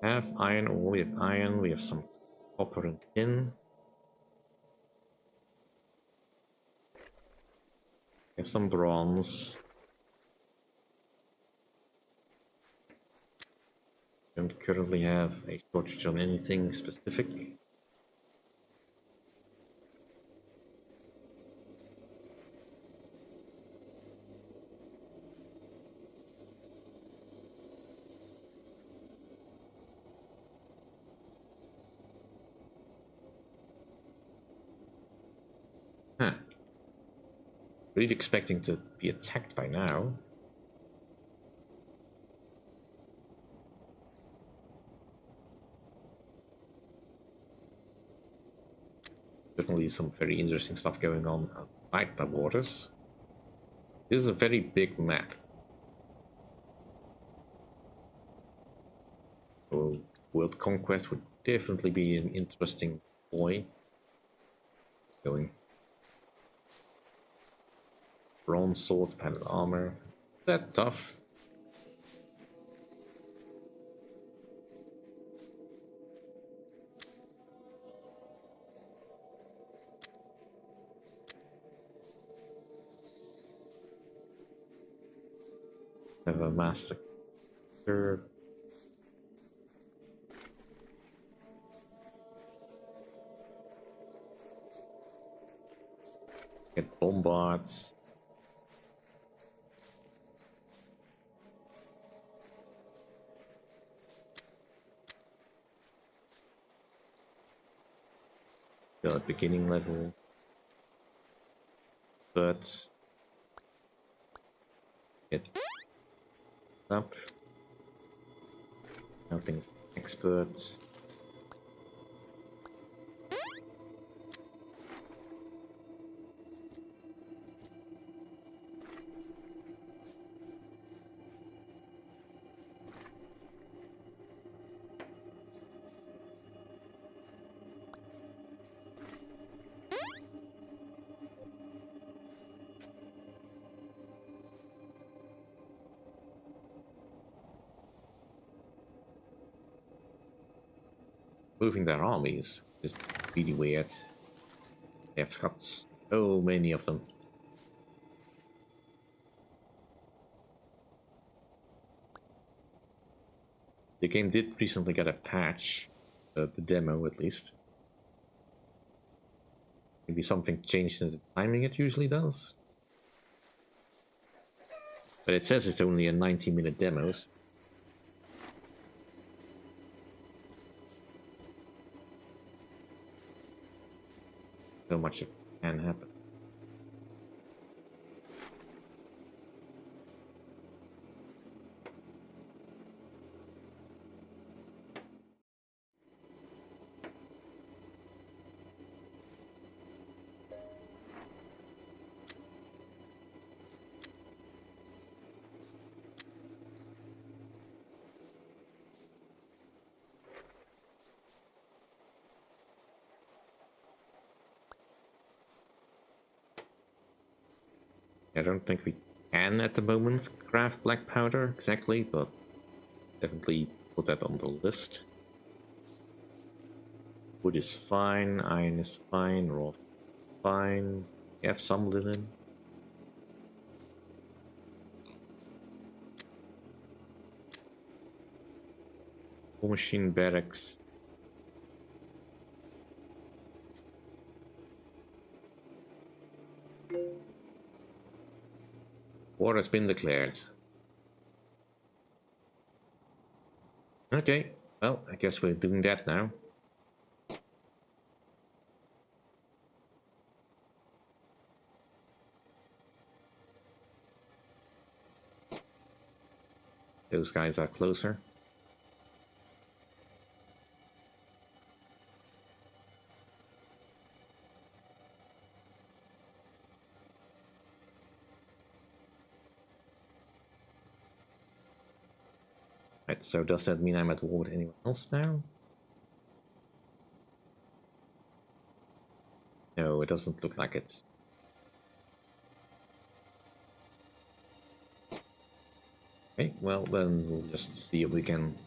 Have iron ore, we have iron, we have some copper and tin. We have some bronze. Don't currently have a shortage on anything specific. Huh. Really expecting to be attacked by now. Certainly some very interesting stuff going on outside my borders. This is a very big map. So world conquest would definitely be an interesting ploy. Going. Bronze sword, padded armor. That tough. Have a master. bombards. Still at beginning level. But get up. Nothing experts. Moving their armies is really weird. They've got so many of them. The game did recently get a patch, the demo at least. Maybe something changed in the timing it usually does. But it says it's only a 90-minute demo. So much can happen. I don't think we can at the moment craft black powder exactly, but definitely put that on the list. Wood is fine, iron is fine, raw fine. We have some linen. War machine barracks. War has been declared. Okay, well, I guess we're doing that now. Those guys are closer. Right, so does that mean I'm at war with anyone else now? No, it doesn't look like it. Okay, well then we'll just see if we can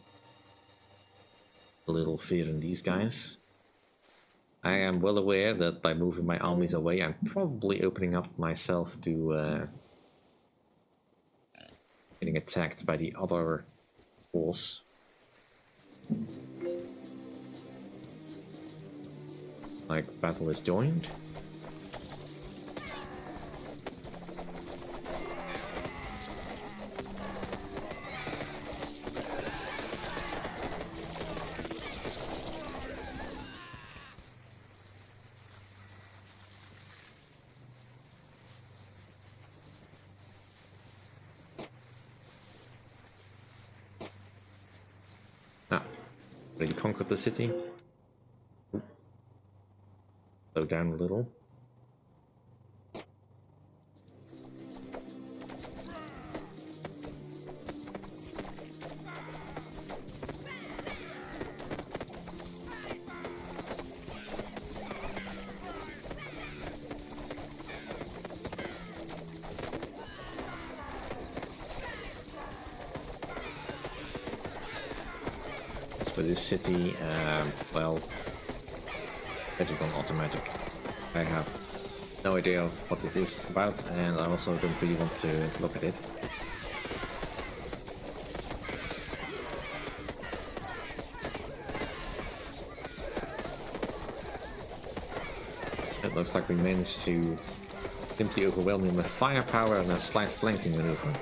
a little fear in these guys. I am well aware that by moving my armies away, I'm probably opening up myself to getting attacked by the other force. Like battle is joined. Already conquered the city. Ooh. Slow down a little. For this city, well, that is on automatic. I have no idea what it is about, and I also don't really want to look at it. It looks like we managed to simply overwhelm him with firepower and a slight flanking maneuver.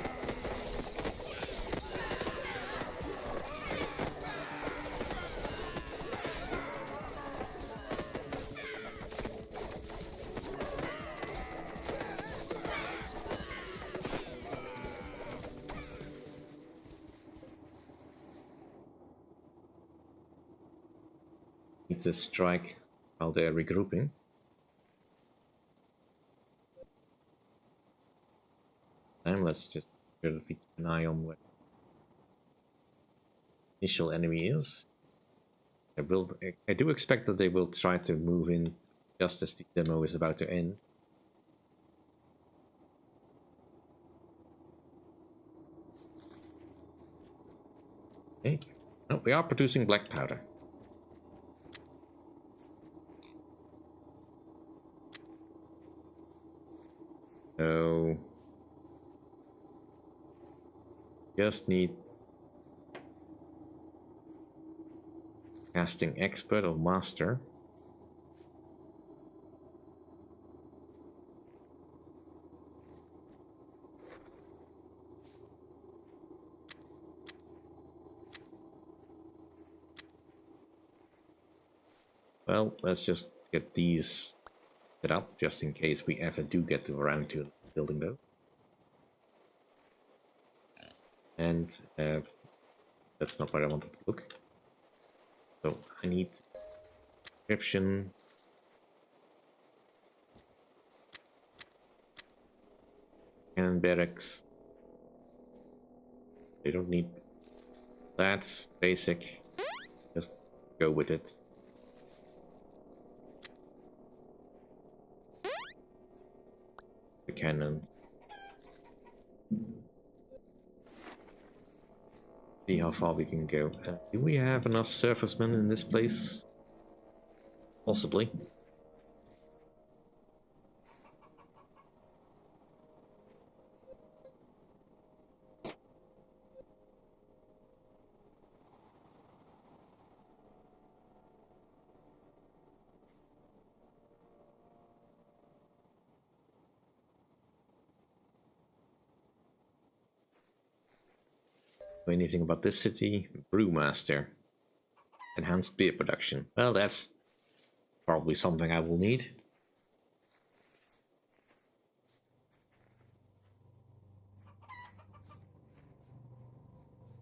Need to strike while they're regrouping. And let's just keep an eye on where the initial enemy is. I do expect that they will try to move in just as the demo is about to end. Okay. Oh, we are producing black powder. So just need casting expert or master. Well, let's just get these set up just in case we ever do get around to building those. And that's not where I wanted to look. So I need description. And barracks. They don't need that. Basic. Just go with it. The cannon. See how far we can go. Do we have enough surfacemen in this place? Possibly. Anything about this city? Brewmaster. Enhanced beer production. Well, that's probably something I will need.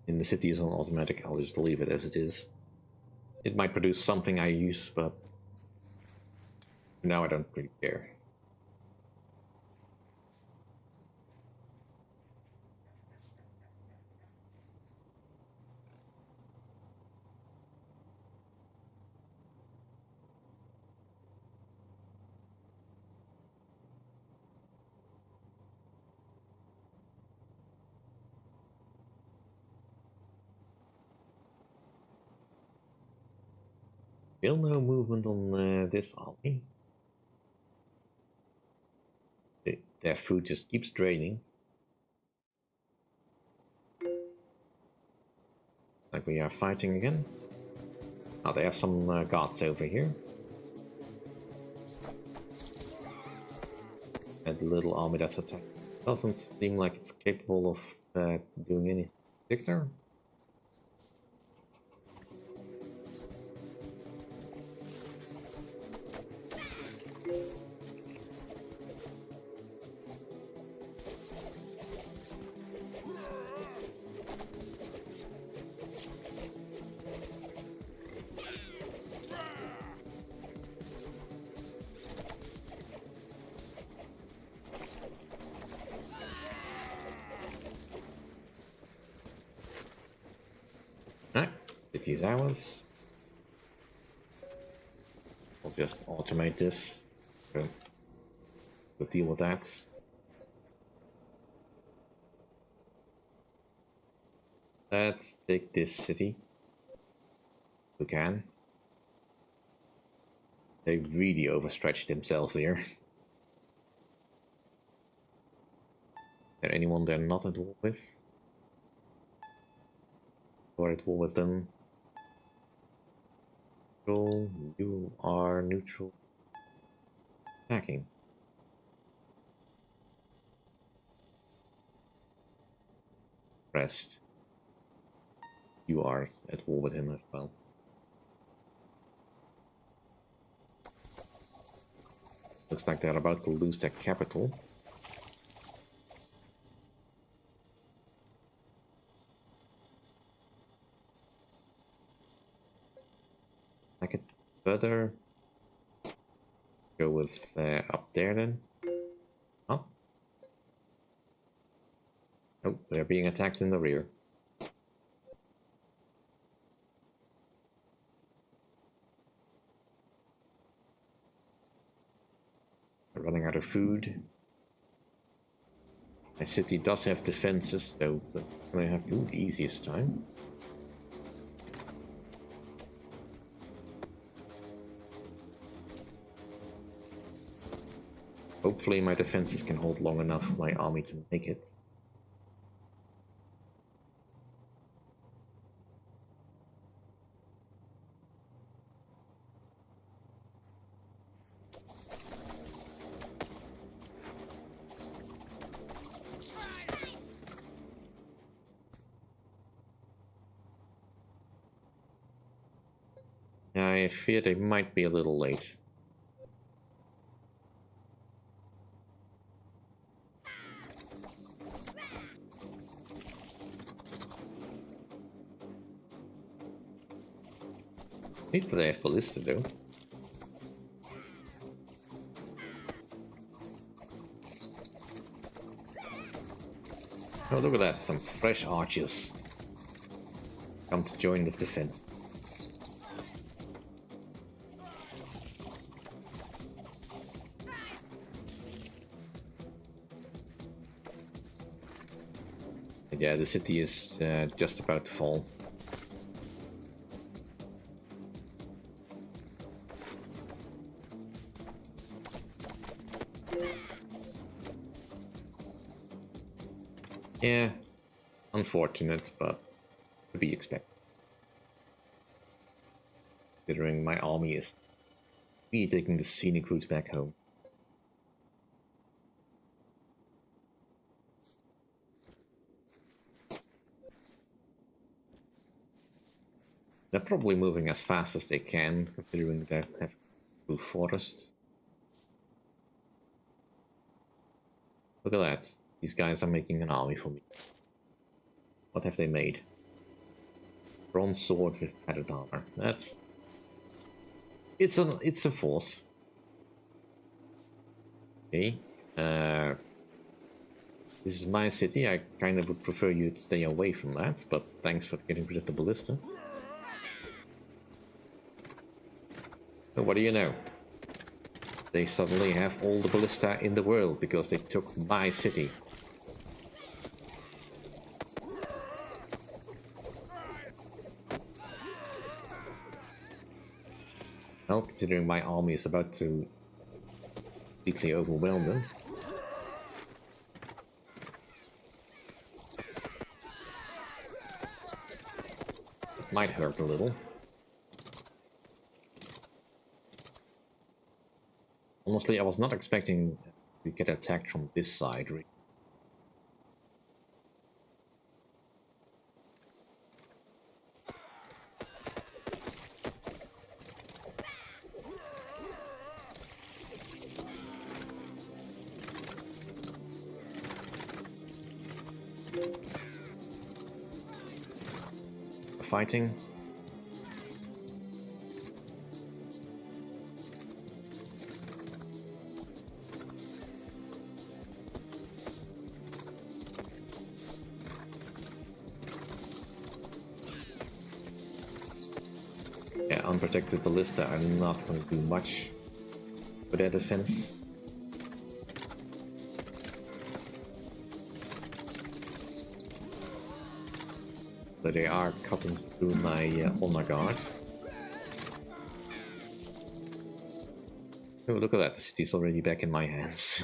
In the city is on automatic, I'll just leave it as it is. It might produce something I use, but now I don't really care. Still no movement on this army. Their food just keeps draining. Like we are fighting again. Oh, they have some guards over here. And the little army that's attacked doesn't seem like it's capable of doing anything particular. Alright, city's ours. I'll just automate this to deal with that. Let's take this city. We can. They really overstretched themselves here. Is there anyone they're not at war with? Or at war with them? Neutral, you are neutral. Attacking. rest. You are at war with him as well. Looks like they're about to lose their capital. I could further go with up there then. Oh. Oh, they're being attacked in the rear. They're running out of food. My city does have defenses, though, but I have to the easiest time. Hopefully my defenses can hold long enough for my army to make it. I fear they might be a little late. Need to have ballista though. Oh, look at that, some fresh archers come to join the defense. Yeah, the city is just about to fall. Yeah, unfortunate, but to be expected. Considering my army is really taking the scenic route back home. They're probably moving as fast as they can, considering they have through forest. Look at that. These guys are making an army for me. What have they made? Bronze sword with padded armor. That's... It's a force. Okay. This is my city. I kind of would prefer you to stay away from that, but thanks for getting rid of the ballista. So what do you know? They suddenly have all the ballista in the world because they took my city. Well, considering my army is about to completely overwhelm them. It might hurt a little. Honestly, I was not expecting to get attacked from this side. Fighting. Yeah, unprotected ballista are not going to do much for their defense. So they are cutting through my honor guard. Oh, look at that, the city's already back in my hands.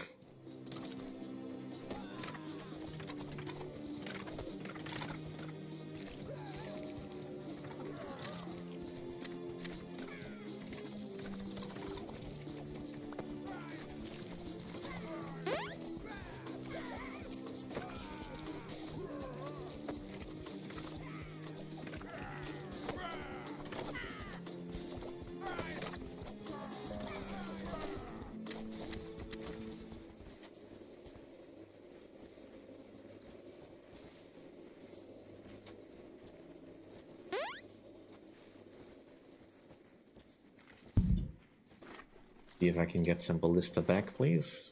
See if I can get some ballista back, please.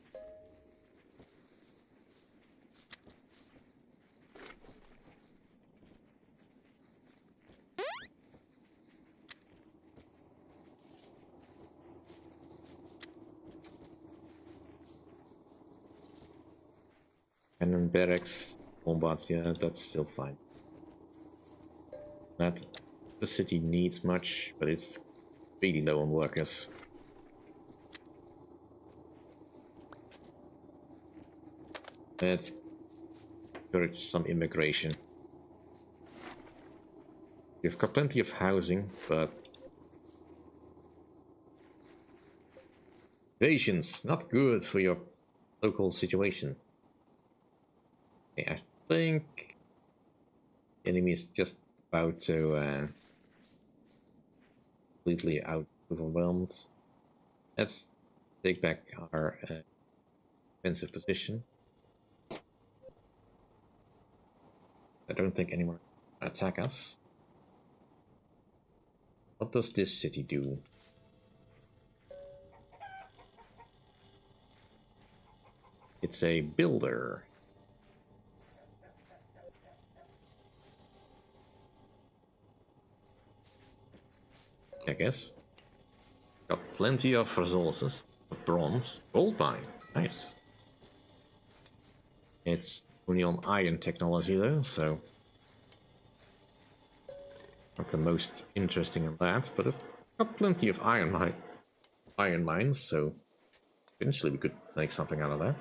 Cannon barracks, bombats, yeah, that's still fine. Not the city needs much, but it's really low on workers. Let's encourage some immigration. We've got plenty of housing, but invasions, not good for your local situation. Okay, I think the enemy is just about to completely overwhelmed. Let's take back our defensive position. I don't think anyone will attack us. What does this city do? It's a builder. I guess. Got plenty of resources. Bronze. Gold mine. Nice. It's only on iron technology though, so not the most interesting in that, but it's got plenty of iron mines, so eventually we could make something out of that.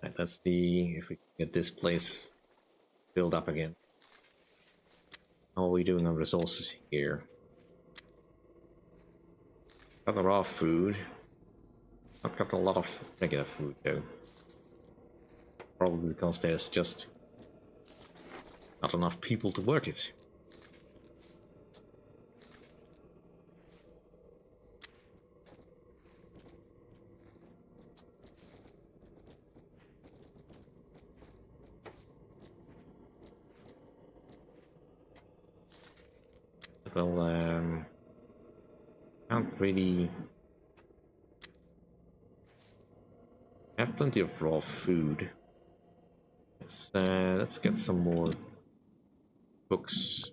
Right, let's see if we can get this place filled up again. How are we doing on resources here? Got a raw food. I've got a lot of regular food though. Probably because there's just not enough people to work it. Well, can't really have plenty of raw food. Let's get some more books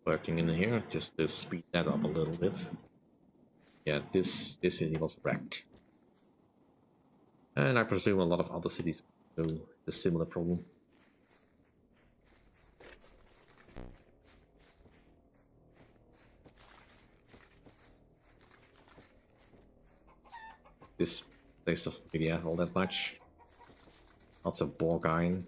working in here, just to speed that up a little bit. Yeah, this city was wrecked, and I presume a lot of other cities do a similar problem. This place doesn't really have all that much. Lots of bog iron.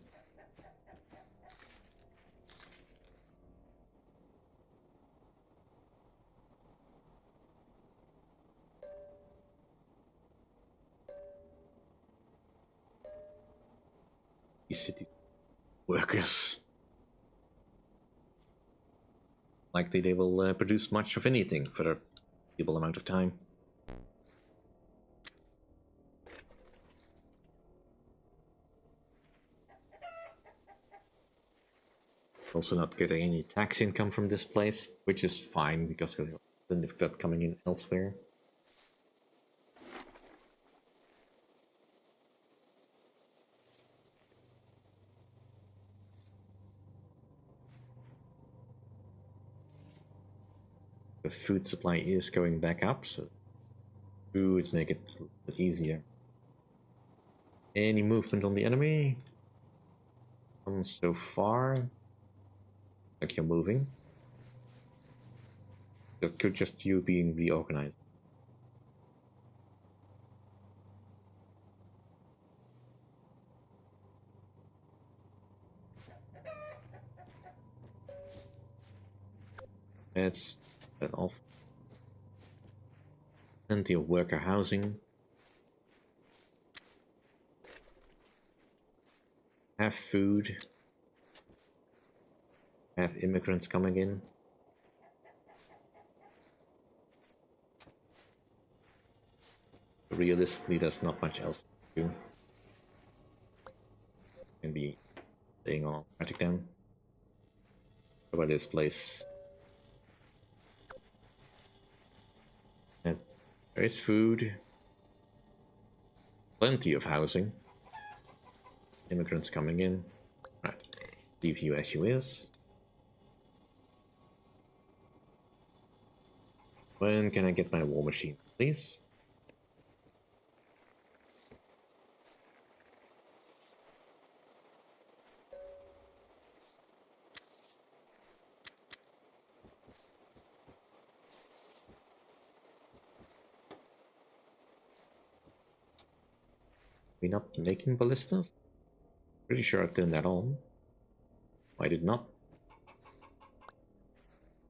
These city workers. Likely they will produce much of anything for a feasible amount of time. Also not getting any tax income from this place, which is fine because then they've got coming in elsewhere. The food supply is going back up, so food make it a little bit easier. Any movement on the enemy? So far, like you're moving. That could just you being reorganized. That's that off. Plenty of worker housing. Have food. Have immigrants coming in. Realistically, there's not much else to do. non-automatic then. How about this place? And there is food. Plenty of housing. Immigrants coming in. Right. Leave you as you is. When can I get my war machine, please? We not making ballistas? Pretty sure I turned that on. I did not.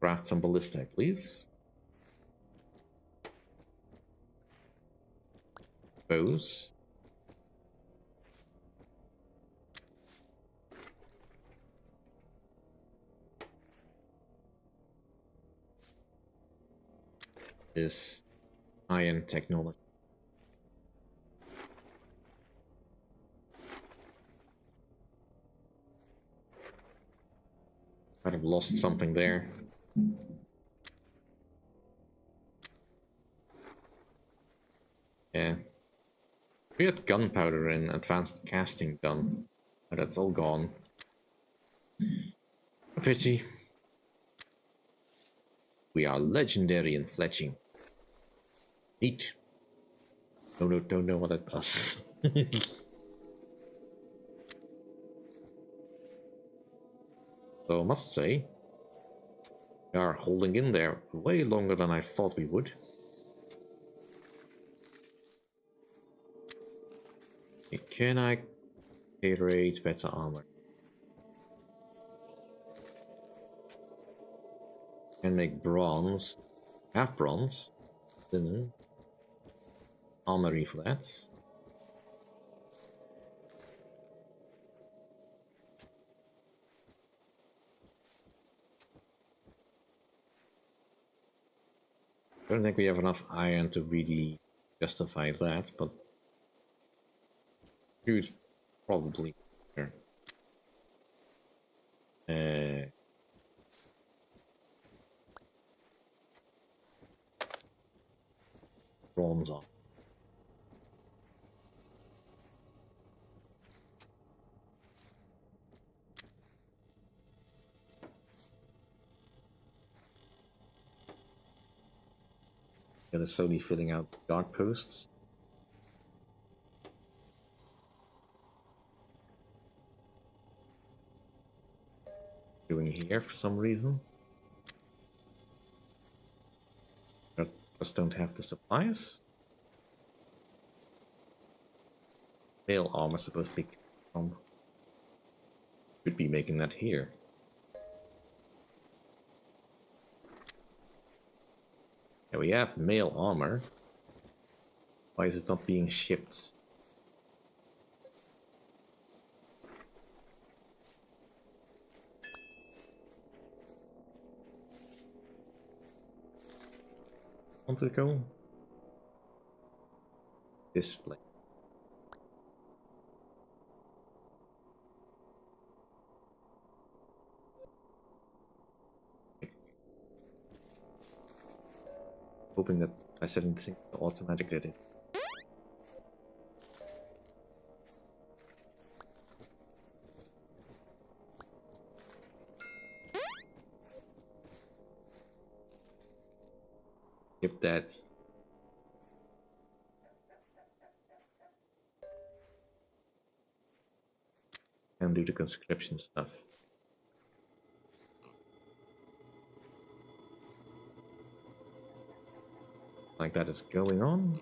Craft some ballista, please. Bows. This iron technology. Might have lost something there. Yeah. We had gunpowder and advanced casting done, but that's all gone. A pity. We are legendary in fletching. Neat. Don't know what that does. So I must say, we are holding in there way longer than I thought we would. Can I iterate better armor? Can make bronze, half bronze, linen, armory for that. I don't think we have enough iron to really justify that, but should probably. Sure. Bronze on. Gonna slowly filling out guard posts. Doing here for some reason. But just don't have the supplies. Mail armor supposed to be from. Should be making that here. Yeah, we have mail armor. Why is it not being shipped? Want to go? Display. Hoping that I said anything automatic did it. Skip that. And do the conscription stuff. Like that is going on.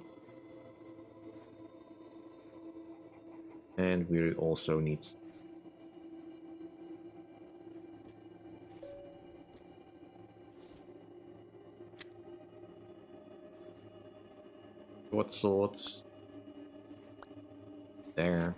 And we also need short swords. There.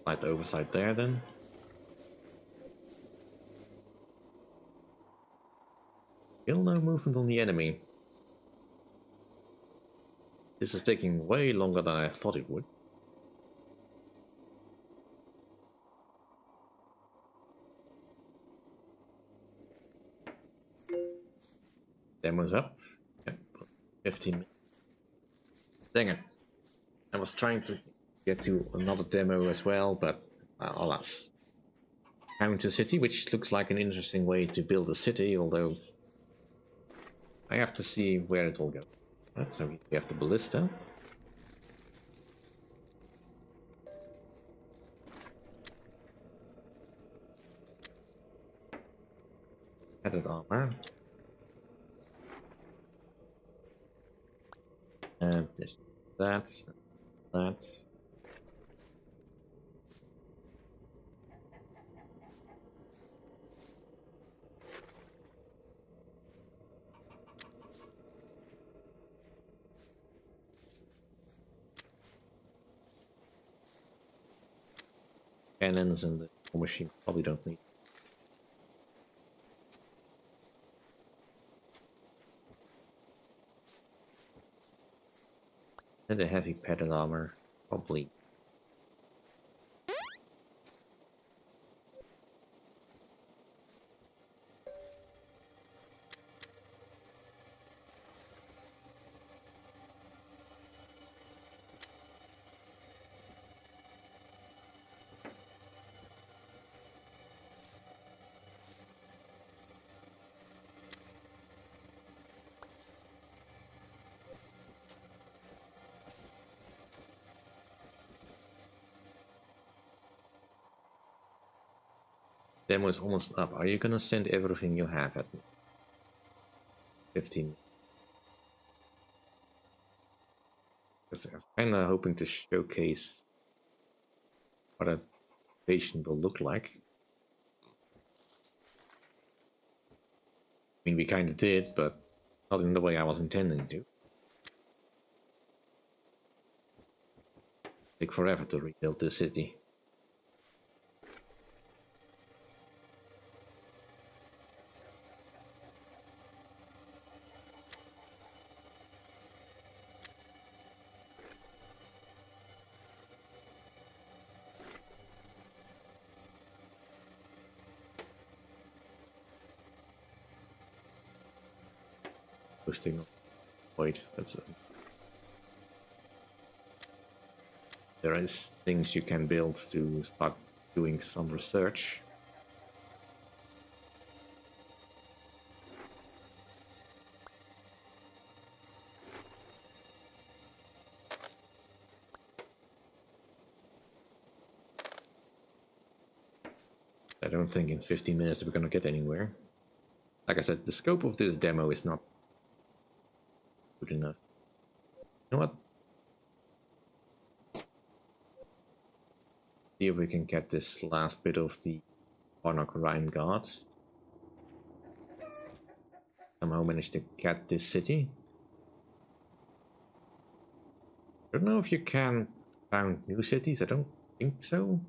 Slight oversight there then. Still no movement on the enemy. This is taking way longer than I thought it would. Demo's up. Yep, 15 minutes. Dang it. I was trying to get to another demo as well, but alas. Counter City, which looks like an interesting way to build a city, although I have to see where it will go. Right, so we have the ballista. Added armor. And this, that. Cannons and the war machine probably don't need. And a heavy padded armor, probably. Demo is almost up. Are you gonna send everything you have at me? 15. Because I was kinda hoping to showcase what a patient will look like. I mean, we kinda did, but not in the way I was intending to. Take forever to rebuild this city. Posting. Wait, that's there is things you can build to start doing some research. I don't think in 15 minutes we're gonna get anywhere. Like I said, the scope of this demo is not good enough. You know what? See if we can get this last bit of the Monarch Rhine Guard. Somehow managed to get this city. I don't know if you can found new cities, I don't think so.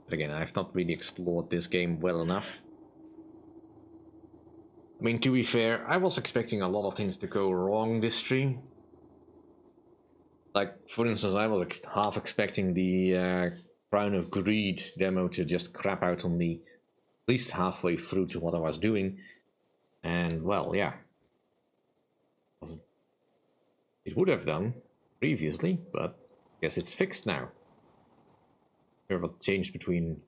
But again, I've not really explored this game well enough. I mean, to be fair, I was expecting a lot of things to go wrong this stream. Like, for instance, I was half expecting the Crown of Greed demo to just crap out on me at least halfway through to what I was doing. And, well, yeah. It would have done previously, but I guess it's fixed now. Not sure what changed between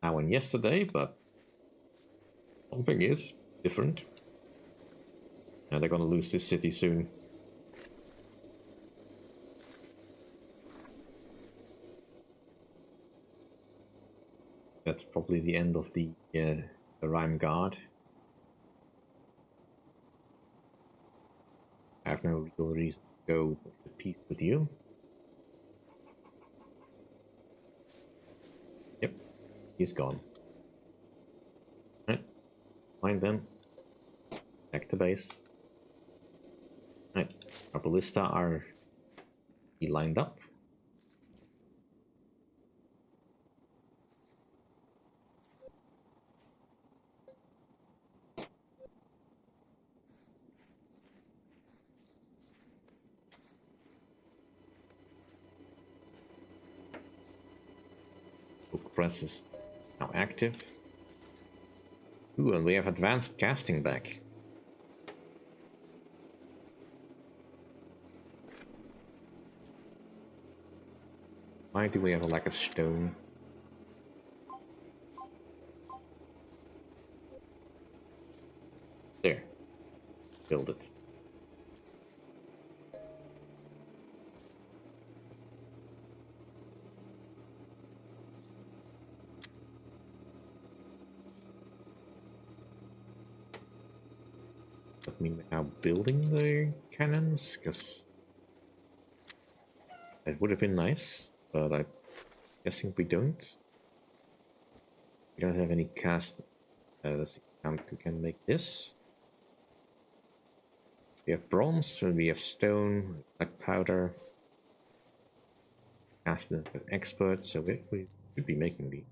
now and yesterday, but something is different. And they're gonna lose this city soon. That's probably the end of the Rhyme Guard. I have no real reason to go to peace with you. Yep, he's gone. Right, find them. Back to base. Right, our ballista are lined up. Book press is now active. Ooh, and we have advanced casting back. Why do we have a lack of stone? There. Build it. That mean we're now building the cannons? Because that would have been nice, but I'm guessing we don't. We don't have any cast. Let's see, we can make this. We have bronze, and we have stone, black powder. Cast this with expert, so we should be making these.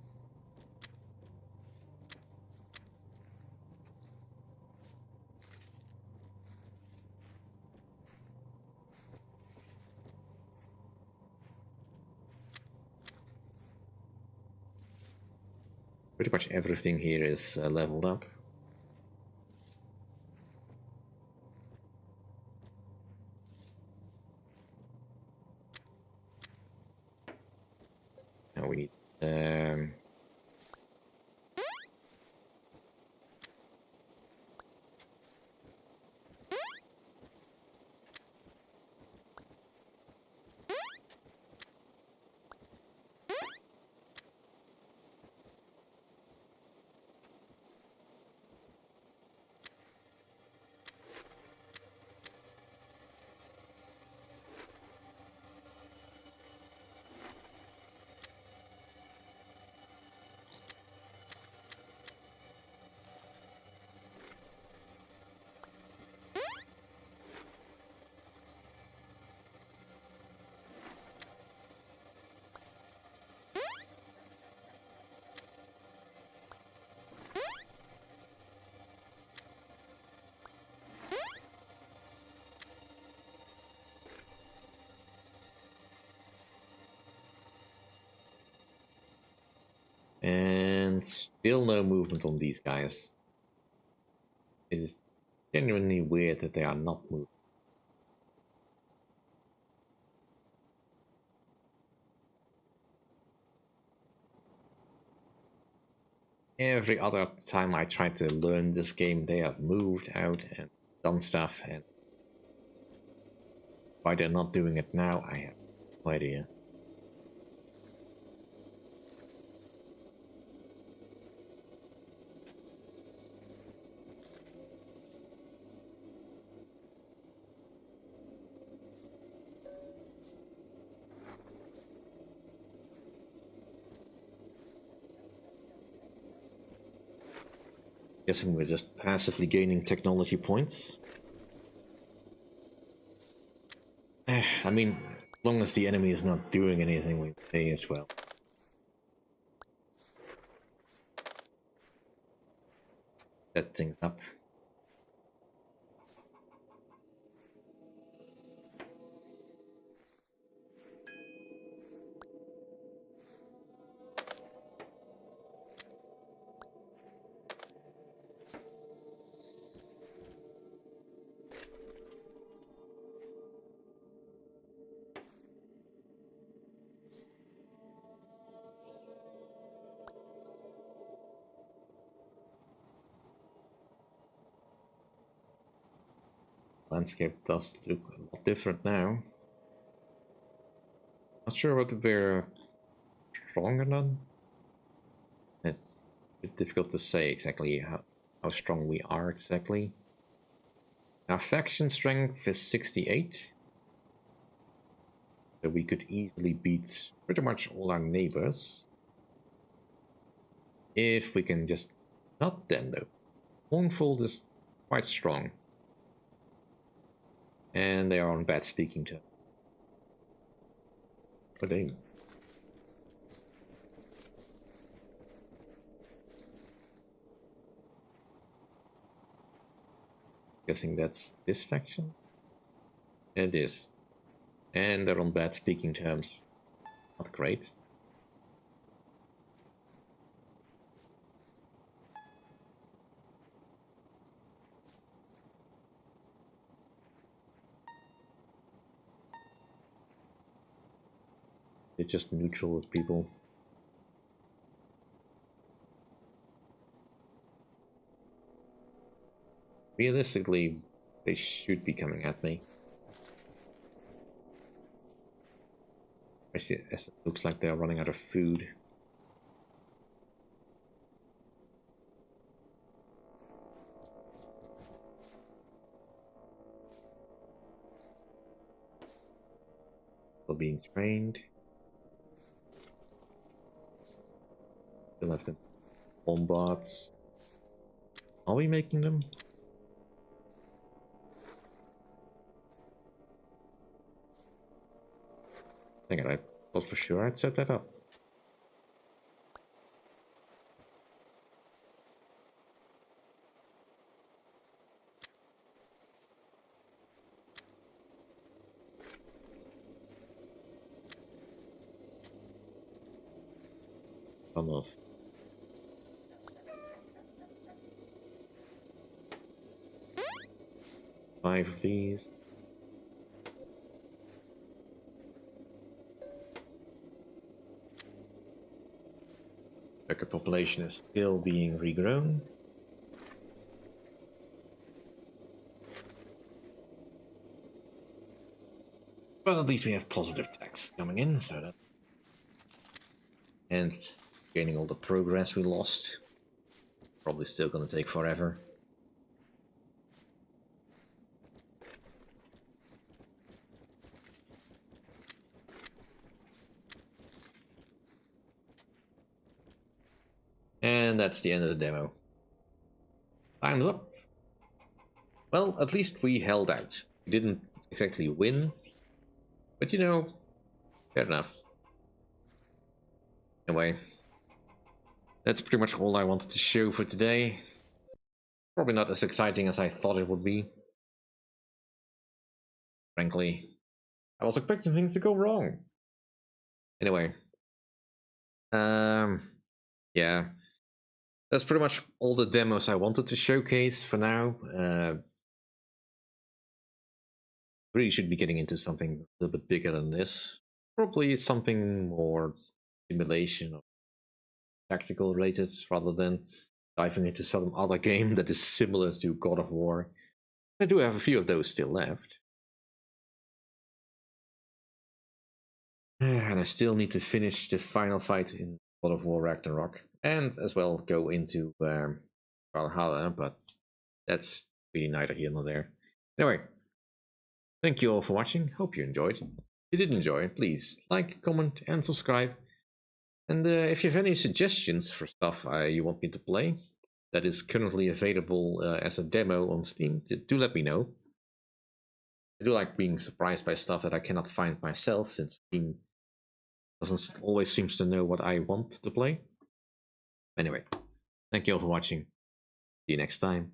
Pretty much everything here is leveled up. Now we need and still no movement on these guys. It is genuinely weird that they are not moving. Every other time I try to learn this game, they have moved out and done stuff, and why they're not doing it now, I have no idea. Guessing we're just passively gaining technology points. I mean, as long as the enemy is not doing anything, we may as well. Set things up. Landscape does look a lot different now. Not sure whether we're stronger than. It's a bit difficult to say exactly how strong we are exactly. Our faction strength is 68. So we could easily beat pretty much all our neighbors. If we can just... Not them though. Hornfold is quite strong. And they are on bad speaking terms. But they... Guessing that's this faction? It is. And they're on bad speaking terms. Not great. They're just neutral with people. Realistically, they should be coming at me. I see, as it looks like they're running out of food. Still being trained. Still have the bombards. Are we making them? Hang on, I thought for sure I'd set that up. Come off. Five of these. Worker population is still being regrown. But at least we have positive tax coming in, so that... And gaining all the progress we lost. Probably still gonna take forever. And that's the end of the demo. Time's up. Well, at least we held out. We didn't exactly win, but you know, fair enough. Anyway, that's pretty much all I wanted to show for today. Probably not as exciting as I thought it would be. Frankly, I was expecting things to go wrong. Anyway, yeah. That's pretty much all the demos I wanted to showcase for now. Really should be getting into something a little bit bigger than this. Probably something more simulation or tactical related rather than diving into some other game that is similar to God of War. I do have a few of those still left. And I still need to finish the final fight in God of War Ragnarok. And as well go into Valhalla, but that's really neither here nor there. Anyway, thank you all for watching. Hope you enjoyed. If you did enjoy, please like, comment, and subscribe. And if you have any suggestions for stuff you want me to play that is currently available as a demo on Steam, do let me know. I do like being surprised by stuff that I cannot find myself, since Steam doesn't always seems to know what I want to play. Anyway, thank you all for watching. See you next time.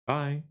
Bye.